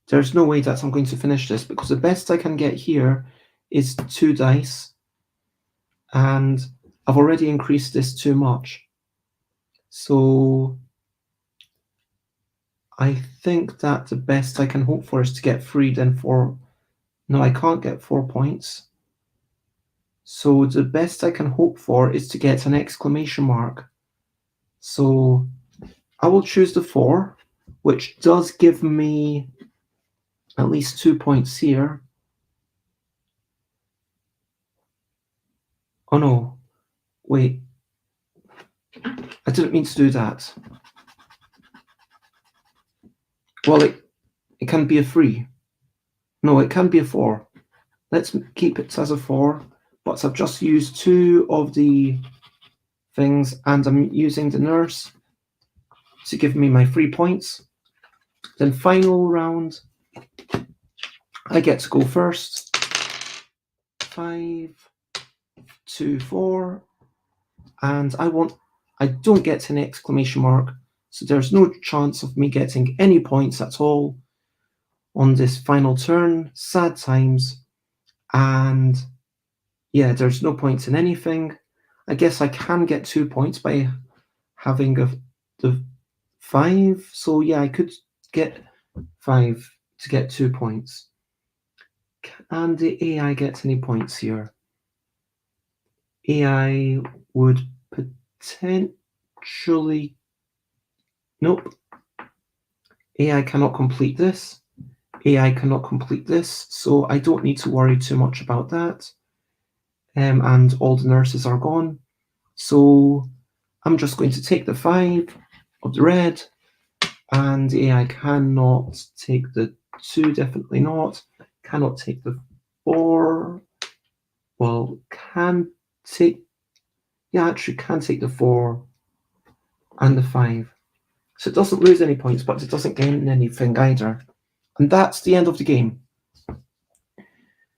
There's no way that I'm going to finish this, because the best I can get here is 2 dice, and I've already increased this too much. So I think that the best I can hope for is to get 3, then 4. No, I can't get 4 points. So the best I can hope for is to get an exclamation mark. So I will choose the 4, which does give me at least 2 points here. Oh no, wait. I didn't mean to do that. Well, it can be a 3. No, it can be a 4. Let's keep it as a 4, but I've just used 2 of the things, and I'm using the nurse to give me my 3 points. Then final round, I get to go first. 5, 2, 4, and I don't get an exclamation mark, so there's no chance of me getting any points at all on this final turn. Sad times. And yeah, there's no points in anything. I guess I can get 2 points by having the 5. So yeah, I could get 5 to get 2 points. Can the AI get any points here? AI would potentially... Nope. AI cannot complete this. AI cannot complete this, so I don't need to worry too much about that. And all the nurses are gone. So I'm just going to take the 5 of the red, and the AI cannot take the 2, definitely not. Cannot take the 4. Well, can take... Yeah, actually can take the 4 and the 5. So it doesn't lose any points, but it doesn't gain anything either. And that's the end of the game.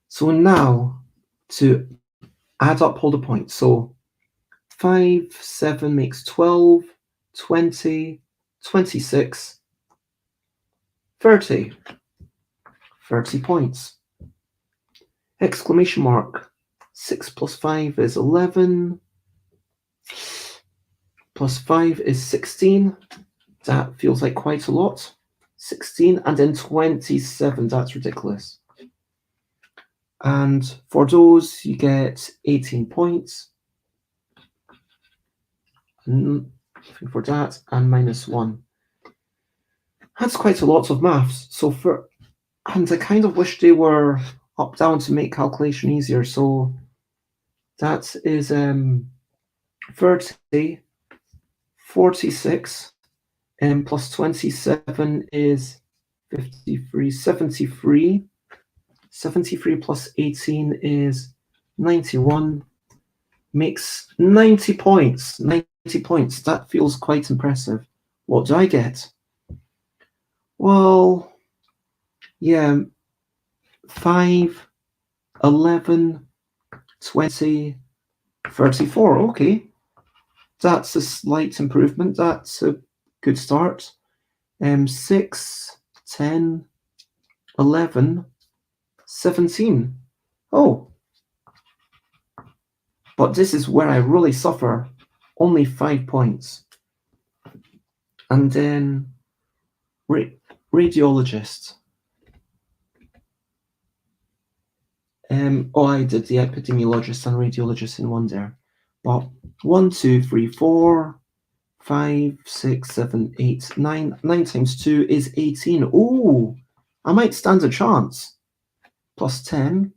So now to add up all the points. So 5, 7 makes 12, 20, 26, 30. 30 points. Exclamation mark. 6 plus 5 is 11. plus 5 is 16. That feels like quite a lot. 16 and then 27. That's ridiculous. And for those, you get 18 points. Nothing for that, and minus 1. That's quite a lot of maths. And I kind of wish they were up down to make calculation easier. So that is 30, 46, and plus 27 is 53, 73. 73 plus 18 is 91. Makes 90 points. 90 points. That feels quite impressive. What do I get? Well, yeah, 5, 11, 20, 34. Okay. That's a slight improvement. That's a good start. 6, 10, 11, 17. Oh. But this is where I really suffer. Only 5 points. And then radiologist. I did the epidemiologist and radiologist in one there. But 1, 2, 3, 4, 5, 6, 7, 8, 9. 9 times 2 is 18. Ooh, I might stand a chance. Plus 10.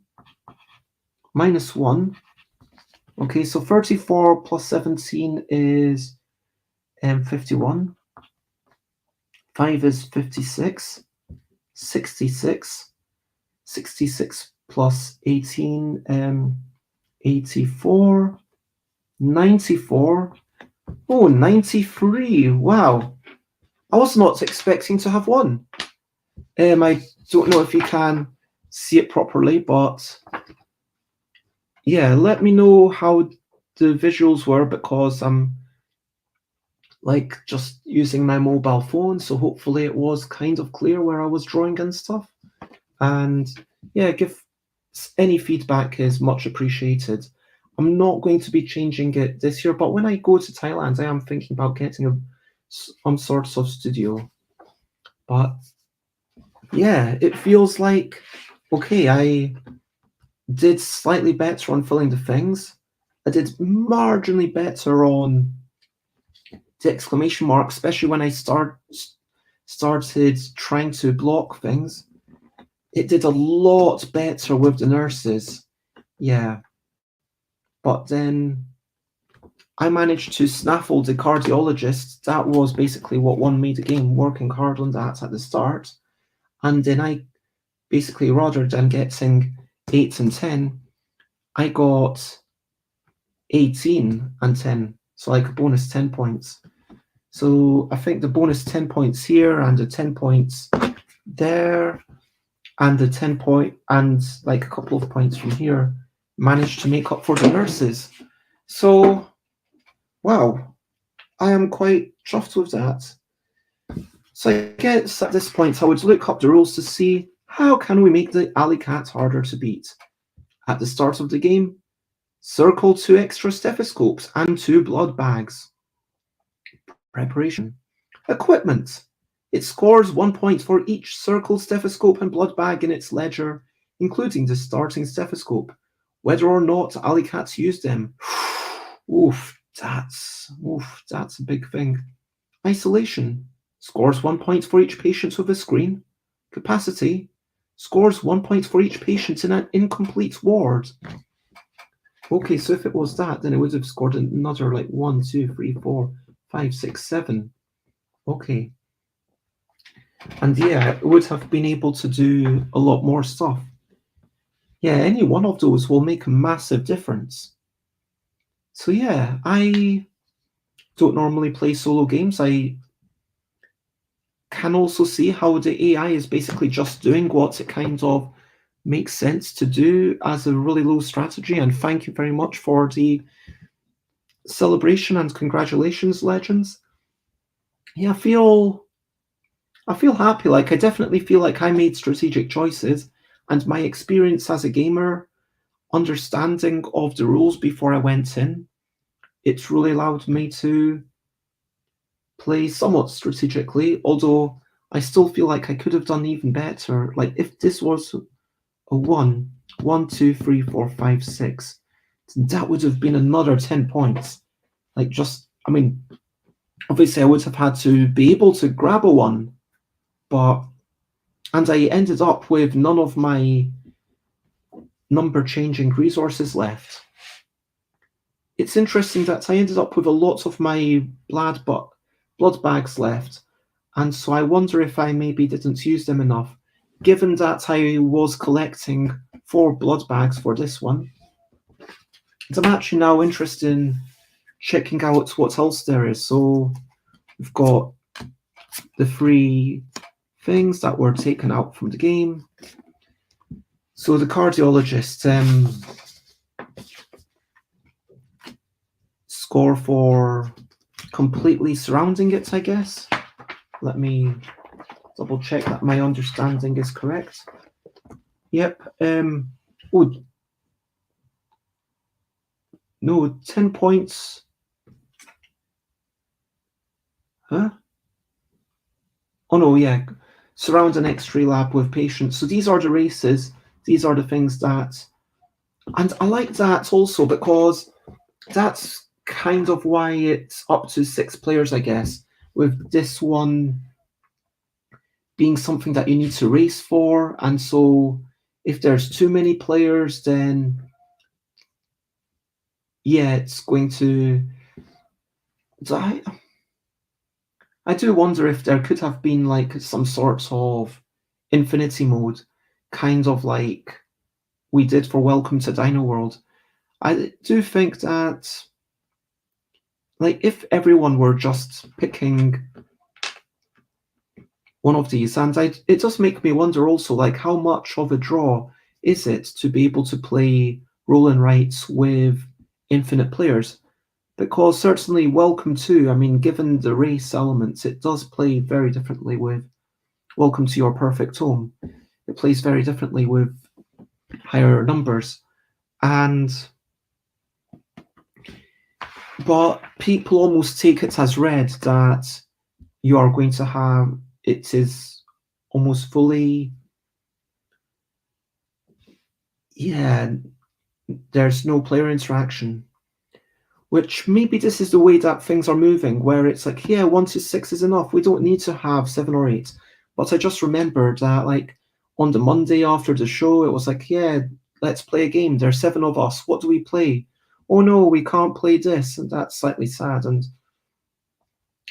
Minus 1. Okay, so 34 plus 17 is 51. 5 is 56. 66. 66 plus 18, 84. 94. Oh, 93. Wow. I was not expecting to have one. I don't know if you can see it properly, but yeah, let me know how the visuals were, because I'm like just using my mobile phone, so hopefully it was kind of clear where I was drawing and stuff. And yeah, give any feedback is much appreciated. I'm not going to be changing it this year, but when I go to Thailand, I am thinking about getting some sort of studio. But yeah, it feels like, okay, I did slightly better on filling the things. I did marginally better on the exclamation mark, especially when I started trying to block things. It did a lot better with the nurses. Yeah. But then I managed to snaffle the cardiologist. That was basically what won me the game, working hard on that at the start. And then I basically, rather than getting 8 and 10, I got 18 and 10. So like a bonus 10 points. So I think the bonus 10 points here and the 10 points there and the 10 point and like a couple of points from here managed to make up for the nurses. So, wow, I am quite chuffed with that. So I guess at this point I would look up the rules to see how can we make the alley cat harder to beat. At the start of the game, circle 2 extra stethoscopes and 2 blood bags. Preparation. Equipment. It scores 1 point for each circled stethoscope and blood bag in its ledger, including the starting stethoscope, whether or not alley cats use them. That's a big thing. Isolation. Scores 1 point for each patient with a screen. Capacity. Scores 1 point for each patient in an incomplete ward. Okay, so if it was that, then it would have scored another like 1, 2, 3, 4, 5, 6, 7. Okay. And yeah, it would have been able to do a lot more stuff. Yeah, any one of those will make a massive difference. So yeah, I don't normally play solo games. I can also see how the AI is basically just doing what it kind of makes sense to do as a really low strategy. And thank you very much for the celebration and congratulations, Legends. Yeah, I feel happy. Like, I definitely feel like I made strategic choices, and my experience as a gamer, understanding of the rules before I went in, it's really allowed me to play somewhat strategically, although I still feel like I could have done even better. Like if this was a 1, 1, 2, 3, 4, 5, 6, that would have been another 10 points. Like just, I mean, obviously I would have had to be able to grab a 1, and I ended up with none of my number changing resources left. It's interesting that I ended up with a lot of my blood bags left, and so I wonder if I maybe didn't use them enough, given that I was collecting 4 blood bags for this one. And I'm actually now interested in checking out what else there is. So we've got the 3 things that were taken out from the game. So the cardiologist, score for completely surrounding it, I guess. Let me double check that my understanding is correct. Yep. Oh, no, 10 points. Huh? Oh no, yeah. Surround an X-ray lab with patients. So these are the races. These are the things that, and I like that also because that's kind of why it's up to 6 players, I guess, with this one being something that you need to race for. And so if there's too many players, then yeah, it's going to die. I do wonder if there could have been like some sorts of infinity mode, kind of like we did for Welcome to Dino World. I do think that, like, if everyone were just picking one of these, and it does make me wonder also, like, how much of a draw is it to be able to play roll and writes with infinite players? Because certainly Welcome to, I mean, given the race elements, it does play very differently with Welcome to Your Perfect Home. It plays very differently with higher numbers. But people almost take it as read that you are going to have, it is almost fully, yeah, there's no player interaction. Which maybe this is the way that things are moving, where it's like, yeah, 1 to 6 is enough. We don't need to have 7 or 8. But I just remembered that, like, on the Monday after the show, it was like, yeah, let's play a game. There's 7 of us. What do we play? Oh no, we can't play this. And that's slightly sad.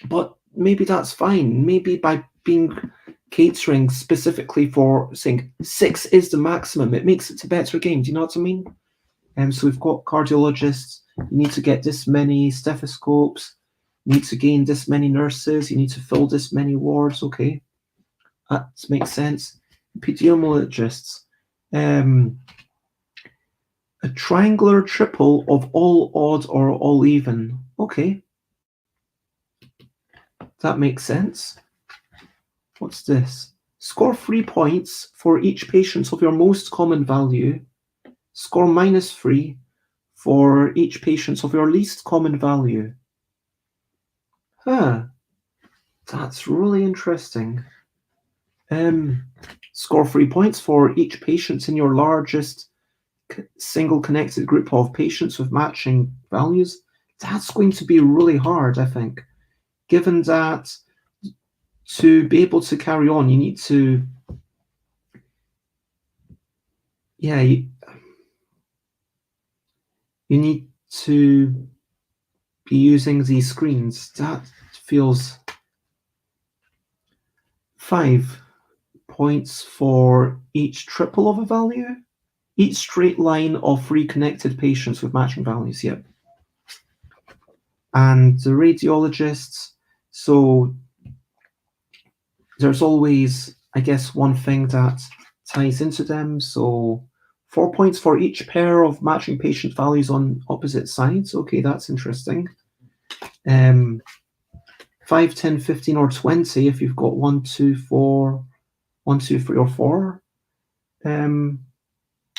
But maybe that's fine. Maybe by being catering specifically for saying 6 is the maximum, it makes it a better game. Do you know what I mean? So we've got cardiologists. You need to get this many stethoscopes. You need to gain this many nurses. You need to fill this many wards. Okay, that makes sense. Epidemiologists. A triangular triple of all odd or all even. Okay, that makes sense. What's this? Score 3 points for each patient of your most common value. Score -3 for each patient of your least common value. Huh. That's really interesting. Score 3 points for each patient in your largest single connected group of patients with matching values. That's going to be really hard, I think, given that to be able to carry on, you need to, yeah, you need to be using these screens. That feels 5 points for each triple of a value. Each straight line of 3 connected patients with matching values, yep. And the radiologists, so there's always, I guess, one thing that ties into them. So 4 points for each pair of matching patient values on opposite sides. Okay, that's interesting. 5, 10, 15, or 20 if you've got 1, 2, 4, 1, 2, 3, or 4.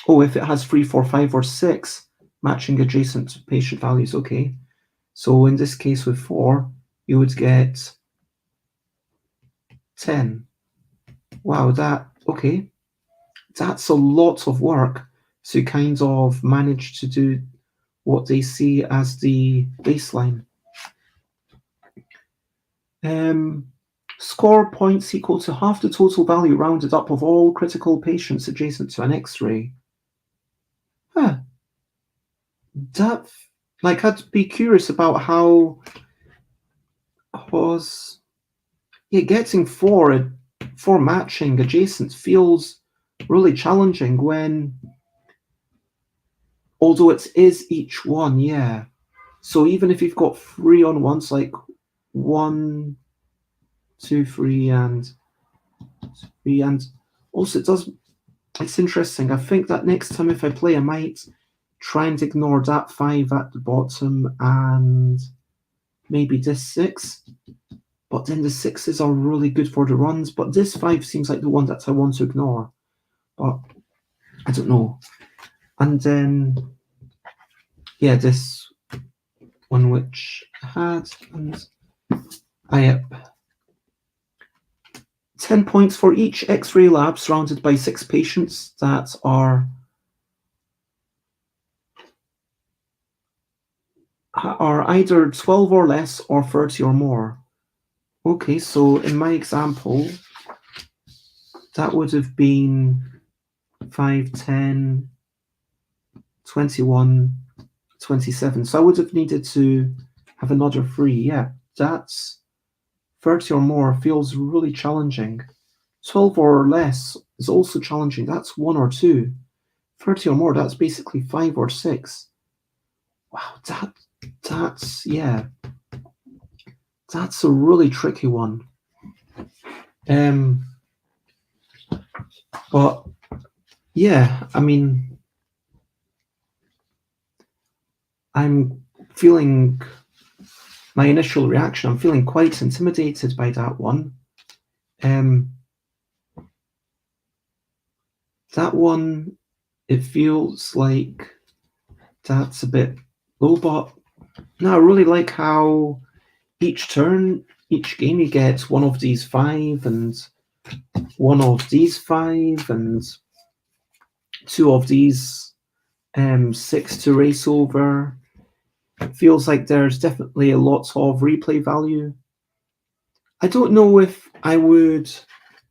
If it has 3, 4, 5, or 6 matching adjacent patient values, okay. So in this case with 4, you would get 10. Wow, okay. That's a lot of work to kind of manage to do what they see as the baseline. Score points equal to half the total value rounded up of all critical patients adjacent to an X-ray. Huh. I'd be curious about how was getting four matching adjacent feels really challenging when, although it is each one, yeah. So even if you've got 3 on ones, like 1, 2, 3, and 3, and also it's interesting. I think that next time if I play, I might try and ignore that 5 at the bottom and maybe this 6. But then the 6s are really good for the runs, but this 5 seems like the one that I want to ignore. But I don't know. And then, yeah, this one which I had, and I 10 points for each X-ray lab surrounded by 6 patients that are either 12 or less or 30 or more. Okay, so in my example, that would have been 5, 10, 21, 27. So I would have needed to have another 3. Yeah, that's 30 or more feels really challenging. 12 or less is also challenging. That's 1 or 2. 30 or more, that's basically 5 or 6. Wow, that's a really tricky one. But yeah, I mean, I'm feeling my initial reaction. I'm feeling quite intimidated by that one. That one, it feels like that's a bit low, but no, I really like how each turn, each game, you get one of these 5 and one of these 5 and 2 of these 6 to race over. It feels like there's definitely a lot of replay value. I don't know if I would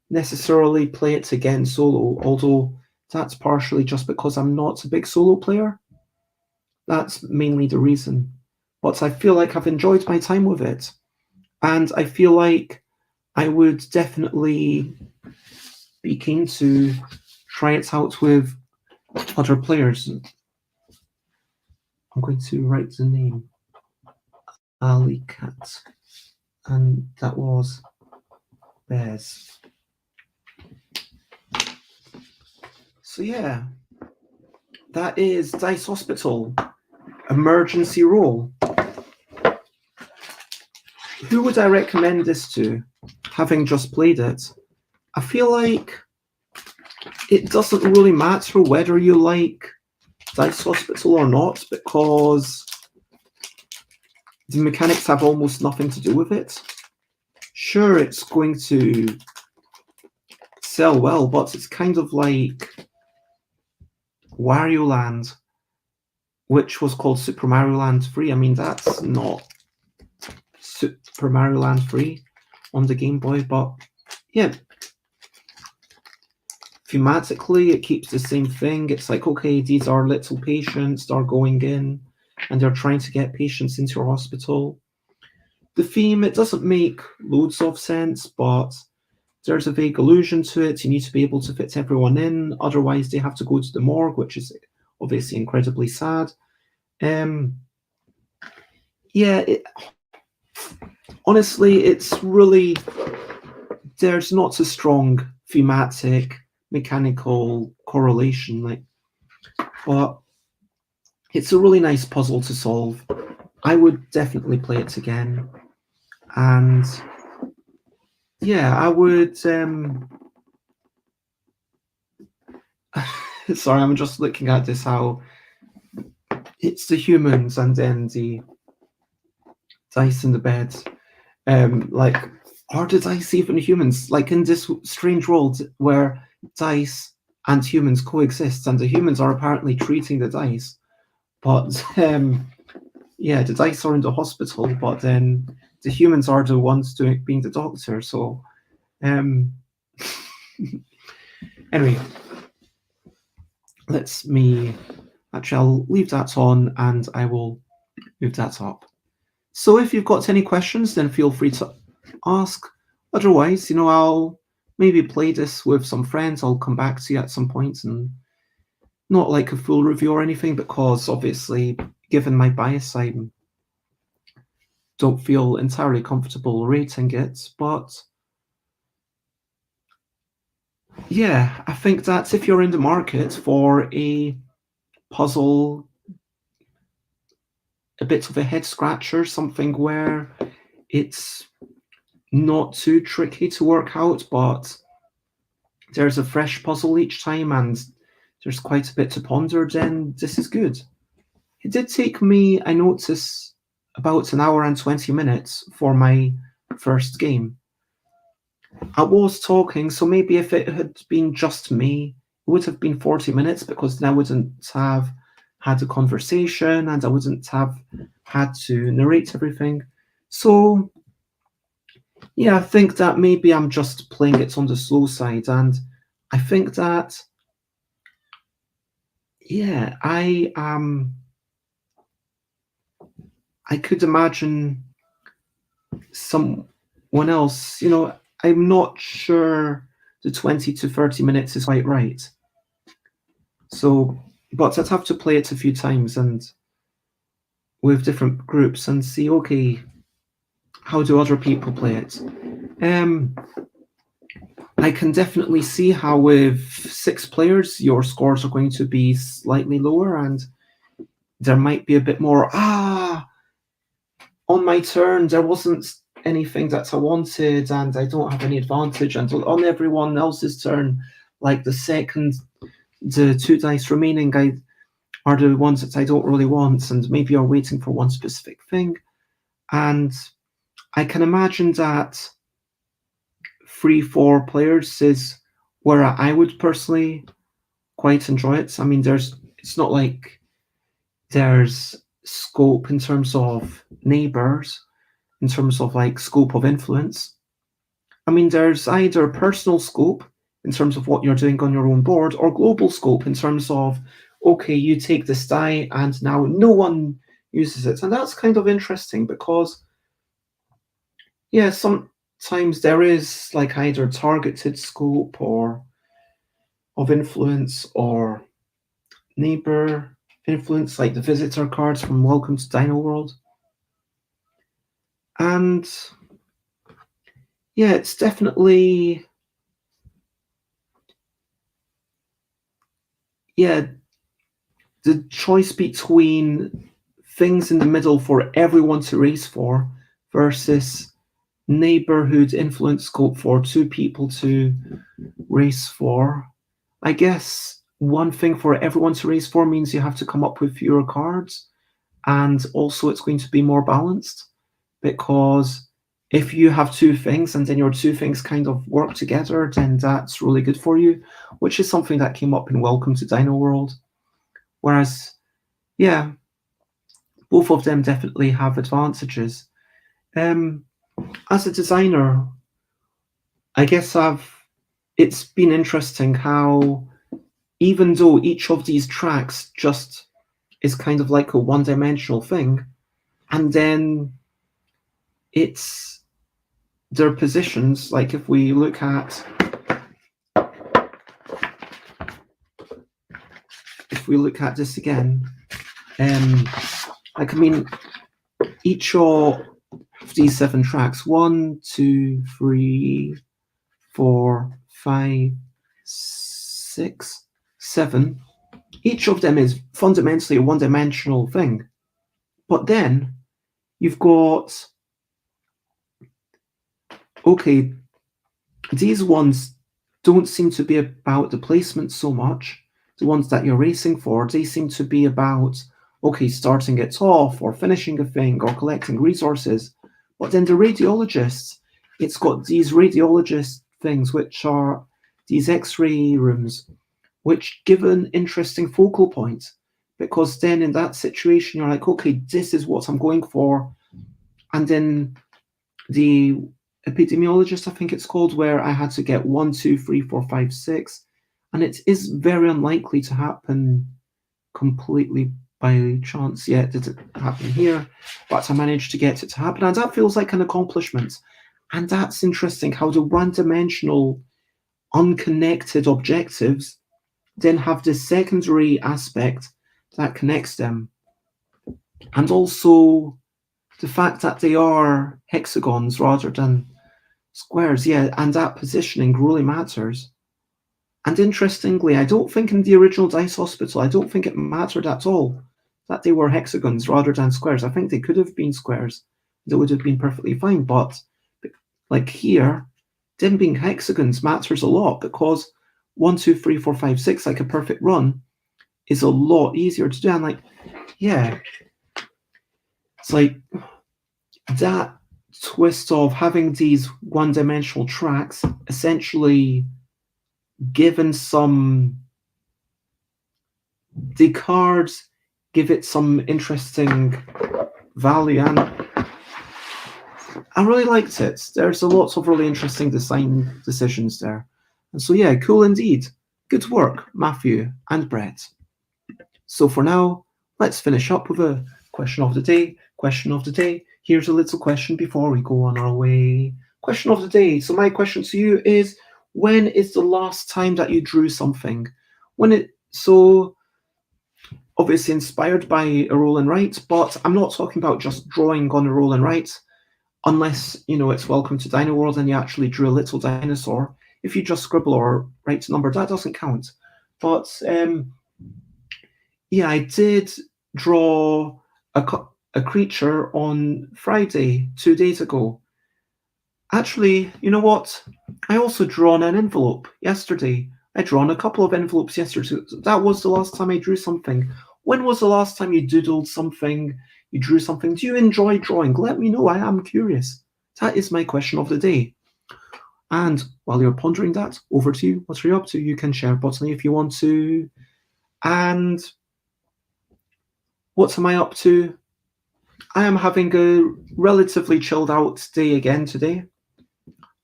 necessarily play it again solo, although that's partially just because I'm not a big solo player. That's mainly the reason. But I feel like I've enjoyed my time with it. And I feel like I would definitely be keen to try it out with other players. I'm going to write the name. Ali Cat. And that was Bears. So yeah, that is Dice Hospital, emergency roll. Who would I recommend this to, having just played it? I feel like it doesn't really matter whether you like Dice Hospital or not, because the mechanics have almost nothing to do with it. Sure, it's going to sell well, but it's kind of like Wario Land, which was called Super Mario Land 3. I mean, that's not Super Mario Land 3 on the Game Boy, but yeah, thematically it keeps the same thing. It's like, okay, these are little patients, they're going in and they're trying to get patients into your hospital. The theme, it doesn't make loads of sense, but there's a vague allusion to it. You need to be able to fit everyone in, otherwise they have to go to the morgue, which is obviously incredibly sad. Honestly, it's really, there's not a strong thematic, mechanical correlation, but it's a really nice puzzle to solve. I would definitely play it again. And yeah, I would. Sorry, I'm just looking at this, how it's the humans and then the dice in the bed. Like, are the dice even humans? Like in this strange world where dice and humans coexist, and the humans are apparently treating the dice, but yeah, the dice are in the hospital, but then the humans are the ones being the doctor. So, anyway, actually, I'll leave that on and I will move that up. So if you've got any questions, then feel free to ask. Otherwise, I'll maybe play this with some friends. I'll come back to you at some point, and not like a full review or anything, because obviously, given my bias, I don't feel entirely comfortable rating it. But yeah, I think that if you're in the market for a puzzle, a bit of a head scratcher, something where it's not too tricky to work out, but there's a fresh puzzle each time and there's quite a bit to ponder, then this is good. It did take me, I notice, about an hour and 20 minutes for my first game. I was talking, so maybe if it had been just me, it would have been 40 minutes, because then I wouldn't have had a conversation and I wouldn't have had to narrate everything. So yeah, I think that maybe I'm just playing it on the slow side, and I think that, yeah, I could imagine someone else, I'm not sure the 20 to 30 minutes is quite right. So, but I'd have to play it a few times and with different groups and see, okay, how do other people play it? I can definitely see how with 6 players, your scores are going to be slightly lower, and there might be a bit more, on my turn, there wasn't anything that I wanted, and I don't have any advantage, and on everyone else's turn, like the 2 dice remaining, are the ones that I don't really want, and maybe are waiting for one specific thing. And I can imagine that 3-4 players is where I would personally quite enjoy it. I mean, it's not like there's scope in terms of neighbors, in terms of like scope of influence. I mean, there's either personal scope in terms of what you're doing on your own board, or global scope in terms of, okay, you take this die and now no one uses it. And that's kind of interesting because, yeah, sometimes there is like either targeted scope or of influence or neighbor influence, like the visitor cards from Welcome to Dino World. And yeah, it's definitely, yeah, the choice between things in the middle for everyone to race for versus neighborhood influence scope for 2 people to race for. I guess one thing for everyone to race for means you have to come up with fewer cards, and also it's going to be more balanced, because if you have 2 things and then your 2 things kind of work together, then that's really good for you, which is something that came up in Welcome to Dino World. Whereas, yeah, both of them definitely have advantages. As a designer, I guess it's been interesting how, even though each of these tracks just is kind of like a one-dimensional thing, and then it's their positions, like if we look at this again, like, I mean, each of these 7 tracks, 1, 2, 3, 4, 5, 6, 7, each of them is fundamentally a one-dimensional thing. But then you've got, okay, these ones don't seem to be about the placement so much. The ones that you're racing for, they seem to be about, okay, starting it off or finishing a thing or collecting resources. But then the radiologists, it's got these radiologist things, which are these X-ray rooms, which give an interesting focal point. Because then in that situation, you're like, okay, this is what I'm going for. And then the epidemiologist, I think it's called, where I had to get 1, 2, 3, 4, 5, 6. And it is very unlikely to happen completely by chance. Yeah, it didn't happen here, but I managed to get it to happen. And that feels like an accomplishment. And that's interesting how the one-dimensional, unconnected objectives then have this secondary aspect that connects them. And also the fact that they are hexagons rather than squares, yeah, and that positioning really matters. And interestingly, I don't think in the original Dice Hospital, I don't think it mattered at all that they were hexagons rather than squares. I think they could have been squares. They would have been perfectly fine. But like here, them being hexagons matters a lot because 1, 2, 3, 4, 5, 6, like a perfect run, is a lot easier to do. And like, yeah, it's like that twist of having these one-dimensional tracks essentially given some, the cards give it some interesting value, and I really liked it. There's a lot of really interesting design decisions there. And so yeah, cool indeed. Good work, Matthew and Brett. So for now, let's finish up with a question of the day. Question of the day. Here's a little question before we go on our way. Question of the day. So my question to you is, when is the last time that you drew something? So obviously inspired by a roll and write, but I'm not talking about just drawing on a roll and write, unless, it's Welcome to Dino World and you actually drew a little dinosaur. If you just scribble or write a number, that doesn't count. But yeah, I did draw a creature on Friday, 2 days ago. Actually, you know what? I also drew on an envelope yesterday. I drew on a couple of envelopes yesterday. That was the last time I drew something. When was the last time you doodled something? You drew something? Do you enjoy drawing? Let me know. I am curious. That is my question of the day. And while you're pondering that, over to you. What are you up to? You can share botany if you want to. And what am I up to? I am having a relatively chilled out day again today.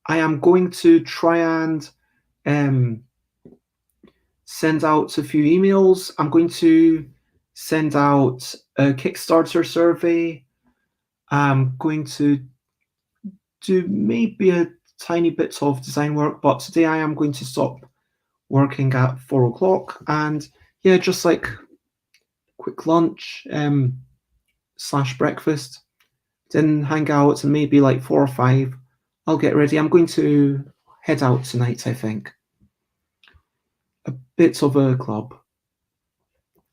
I am going to try and send out a few emails. I'm going to send out a Kickstarter survey. I'm going to do maybe a tiny bit of design work, but today I am going to stop working at 4 o'clock and yeah, just like quick lunch / breakfast, then hang out, and maybe like 4 or 5 I'll get ready. I'm going to head out tonight, I think. A bit of a club.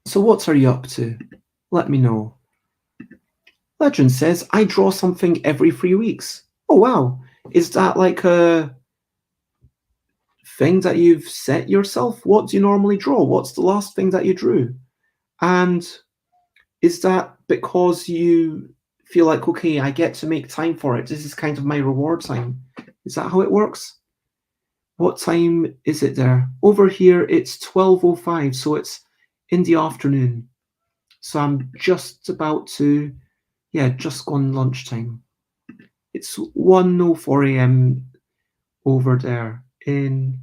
So what are you up to? Let me know. Legend says, I draw something every 3 weeks. Oh wow. Is that like a thing that you've set yourself? What do you normally draw? What's the last thing that you drew? And is that because you feel like, okay, I get to make time for it. This is kind of my reward time. Is that how it works? What time is it there? Over here, it's 12:05, so it's in the afternoon. So I'm just about to, just gone lunchtime. It's 1:04 a.m. over there in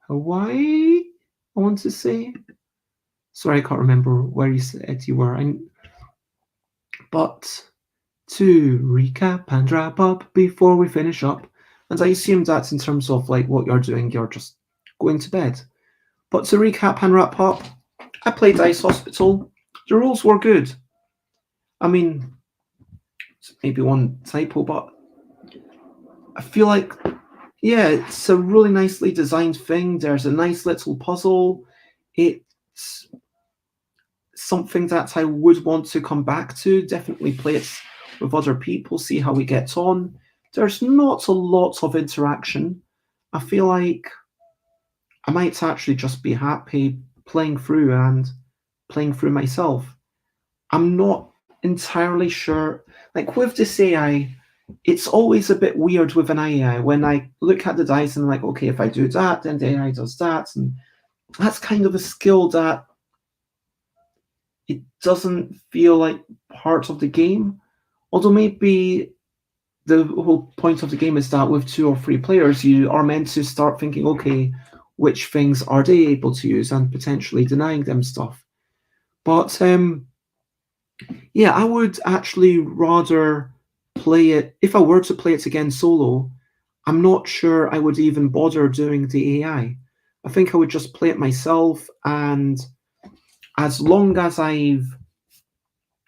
Hawaii, I want to say. Sorry, I can't remember where you said you were. But to recap and wrap up before we finish up, and I assume that's in terms of like what you're doing, you're just going to bed. But to recap and wrap up, I played Dice Hospital. The rules were good. I mean, maybe one typo, but I feel like, yeah, it's a really nicely designed thing. There's a nice little puzzle. It's something that I would want to come back to. Definitely play it with other people, see how we get on. There's not a lot of interaction. I feel like I might actually just be happy playing through myself. I'm not entirely sure. Like with this AI, it's always a bit weird with an AI when I look at the dice and I'm like, okay, if I do that, then the AI does that. And that's kind of a skill that it doesn't feel like part of the game. Although maybe the whole point of the game is that with 2 or 3 players, you are meant to start thinking, okay, which things are they able to use and potentially denying them stuff. But yeah, I would actually rather play it. If I were to play it again solo, I'm not sure I would even bother doing the AI. I think I would just play it myself, and as long as the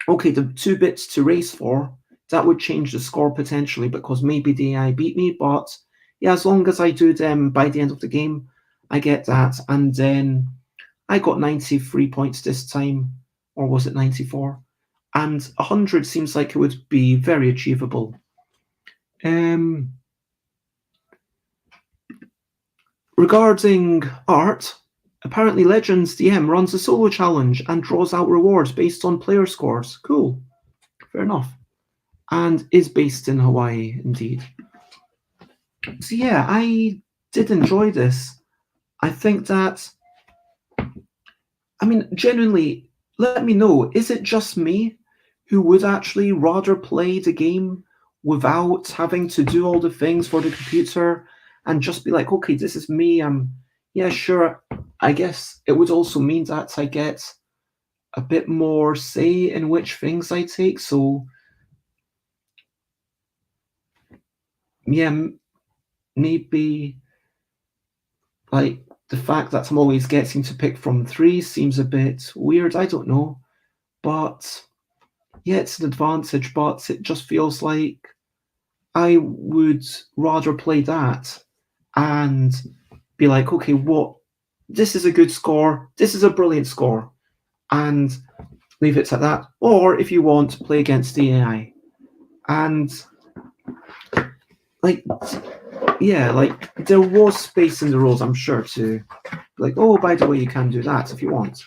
2 bits to race for, that would change the score potentially because maybe the AI beat me. But yeah, as long as I do them by the end of the game, I get that. And then I got 93 points this time, or was it 94? And 100 seems like it would be very achievable. Regarding art, apparently Legends DM runs a solo challenge and draws out rewards based on player scores. Cool. Fair enough. And is based in Hawaii, indeed. So yeah, I did enjoy this. I think that, genuinely, let me know, is it just me who would actually rather play the game without having to do all the things for the computer and just be like, okay, this is me. Yeah, sure. I guess it would also mean that I get a bit more say in which things I take. So yeah, maybe like the fact that I'm always getting to pick from 3 seems a bit weird. I don't know. But yeah, it's an advantage, but it just feels like I would rather play that and be like, okay, this is a good score, this is a brilliant score, and leave it at that. Or if you want, play against the AI. And there was space in the rules, I'm sure, to like, oh, by the way, you can do that if you want.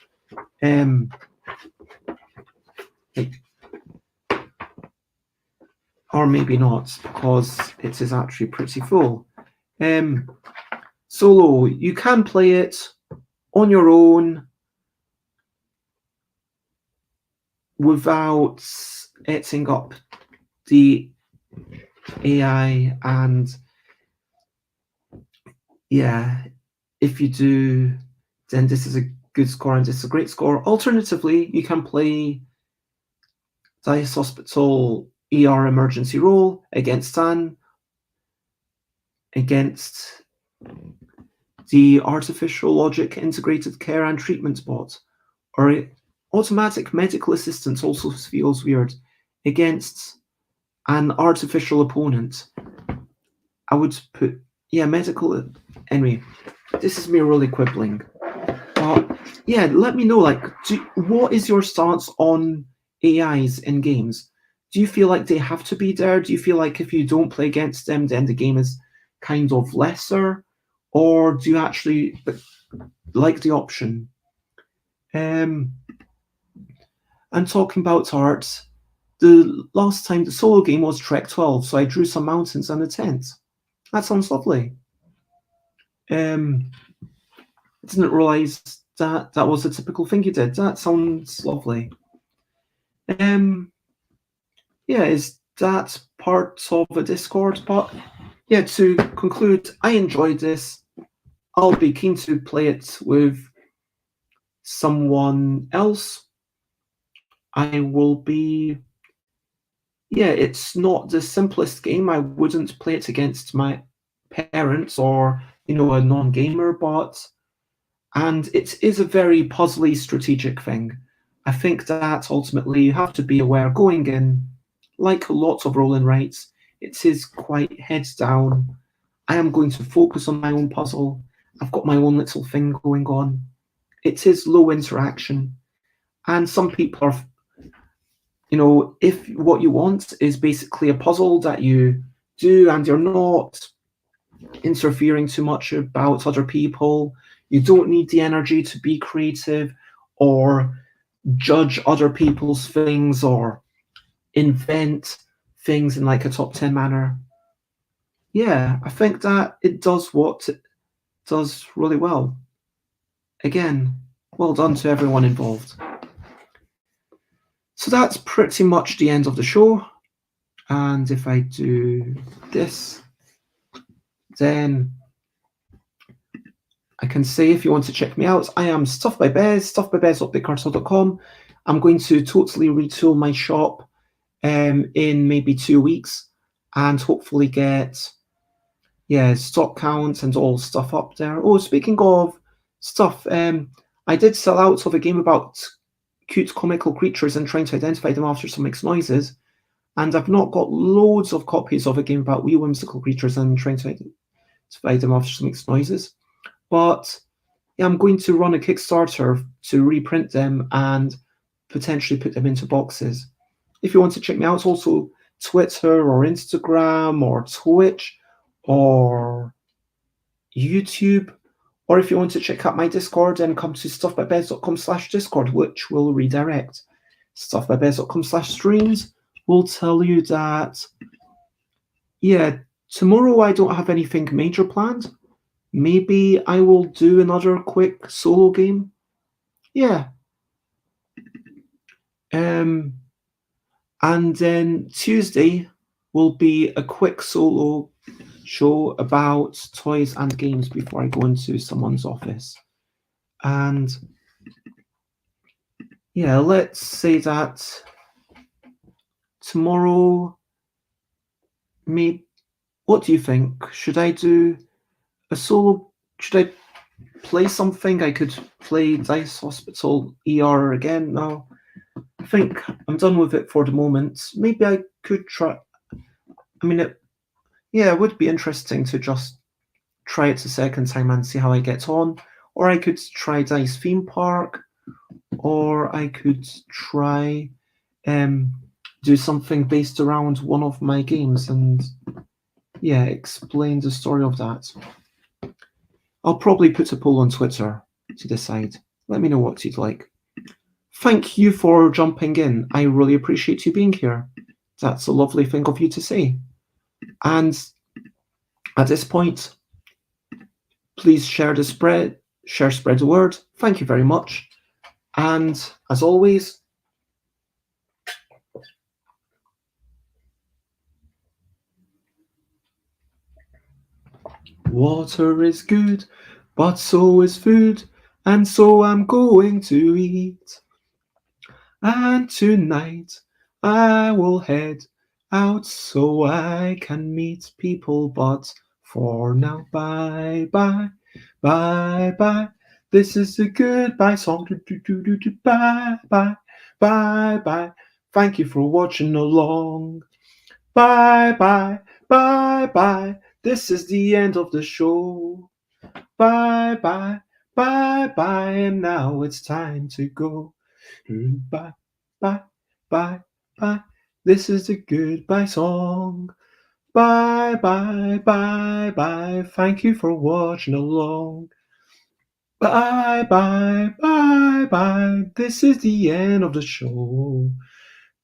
Or maybe not, because it is actually pretty full. Solo, you can play it on your own without eating up the AI, and yeah, if you do, then this is a good score and this is a great score. Alternatively, you can play Dice Hospital ER emergency roll against Stan, against the artificial logic integrated care and treatment bot, or automatic medical assistance also feels weird, against an artificial opponent. I would put, medical. Anyway, this is me really quibbling. But yeah, let me know, what is your stance on AIs in games? Do you feel like they have to be there? Do you feel like if you don't play against them, then the game is kind of lesser? Or do you actually like the option? And talking about art, the last time the solo game was Trek 12, so I drew some mountains and a tent. That sounds lovely. Didn't realize that was a typical thing you did. That sounds lovely. Yeah, is that part of a Discord? But yeah, to conclude, I enjoyed this. I'll be keen to play it with someone else. I will be. Yeah, it's not the simplest game. I wouldn't play it against my parents or, a non-gamer, and it is a very puzzly strategic thing. I think that ultimately you have to be aware going in, like lots of roll and writes, it is quite heads down. I am going to focus on my own puzzle. I've got my own little thing going on. It is low interaction. And some people are, if what you want is basically a puzzle that you do and you're not interfering too much about other people, you don't need the energy to be creative or judge other people's things or invent things in like a top 10 manner. Yeah, I think that it does what it does really well. Again, well done to everyone involved. So that's pretty much the end of the show. And if I do this, then I can say if you want to check me out, I am Stuff by Bez, stuffbybez.bigcartel.com. I'm going to totally retool my shop in maybe 2 weeks and hopefully get stock counts and all stuff up there. Oh, speaking of stuff, I did sell out of a game about cute comical creatures and trying to identify them after some mixed noises. And I've not got loads of copies of a game about wee whimsical creatures and trying to identify them after some mixed noises. But yeah, I'm going to run a Kickstarter to reprint them and potentially put them into boxes. If you want to check me out, also Twitter or Instagram or Twitch or YouTube. Or if you want to check out my Discord, then come to stuffbybez.com/Discord, which will redirect. Stuffbybez.com/streams will tell you that, tomorrow I don't have anything major planned. Maybe I will do another quick solo game. Yeah. And then Tuesday will be a quick solo show about toys and games before I go into someone's office. And yeah, let's say that tomorrow, what do you think? Should I do a solo? Should I play something? I could play Dice Hospital ER again. No, I think I'm done with it for the moment. Maybe I could try. I mean, it would be interesting to just try it a second time and see how I get on. Or I could try Dice Theme Park, or I could try do something based around one of my games and explain the story of that. I'll probably put a poll on Twitter to decide. Let me know what you'd like. Thank you for jumping in. I really appreciate you being here. That's a lovely thing of you to say. And at this point, please spread the word. Thank you very much. And as always, water is good, but so is food, and so I'm going to eat. And tonight I will head out so I can meet people, but for now, bye bye, bye bye. This is a goodbye song. Bye bye, bye bye. Thank you for watching along. Bye bye, bye bye. This is the end of the show. Bye bye, bye bye. And now it's time to go. Bye bye, bye bye. This is the goodbye song. Bye bye, bye bye. Thank you for watching along. Bye bye, bye bye. This is the end of the show.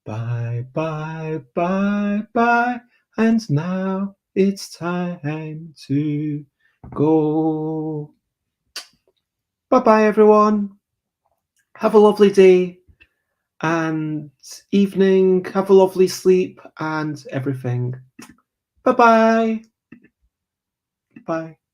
Bye bye, bye bye. And now it's time to go. Bye bye, everyone. Have a lovely day and evening. Have a lovely sleep and everything. Bye bye. Bye.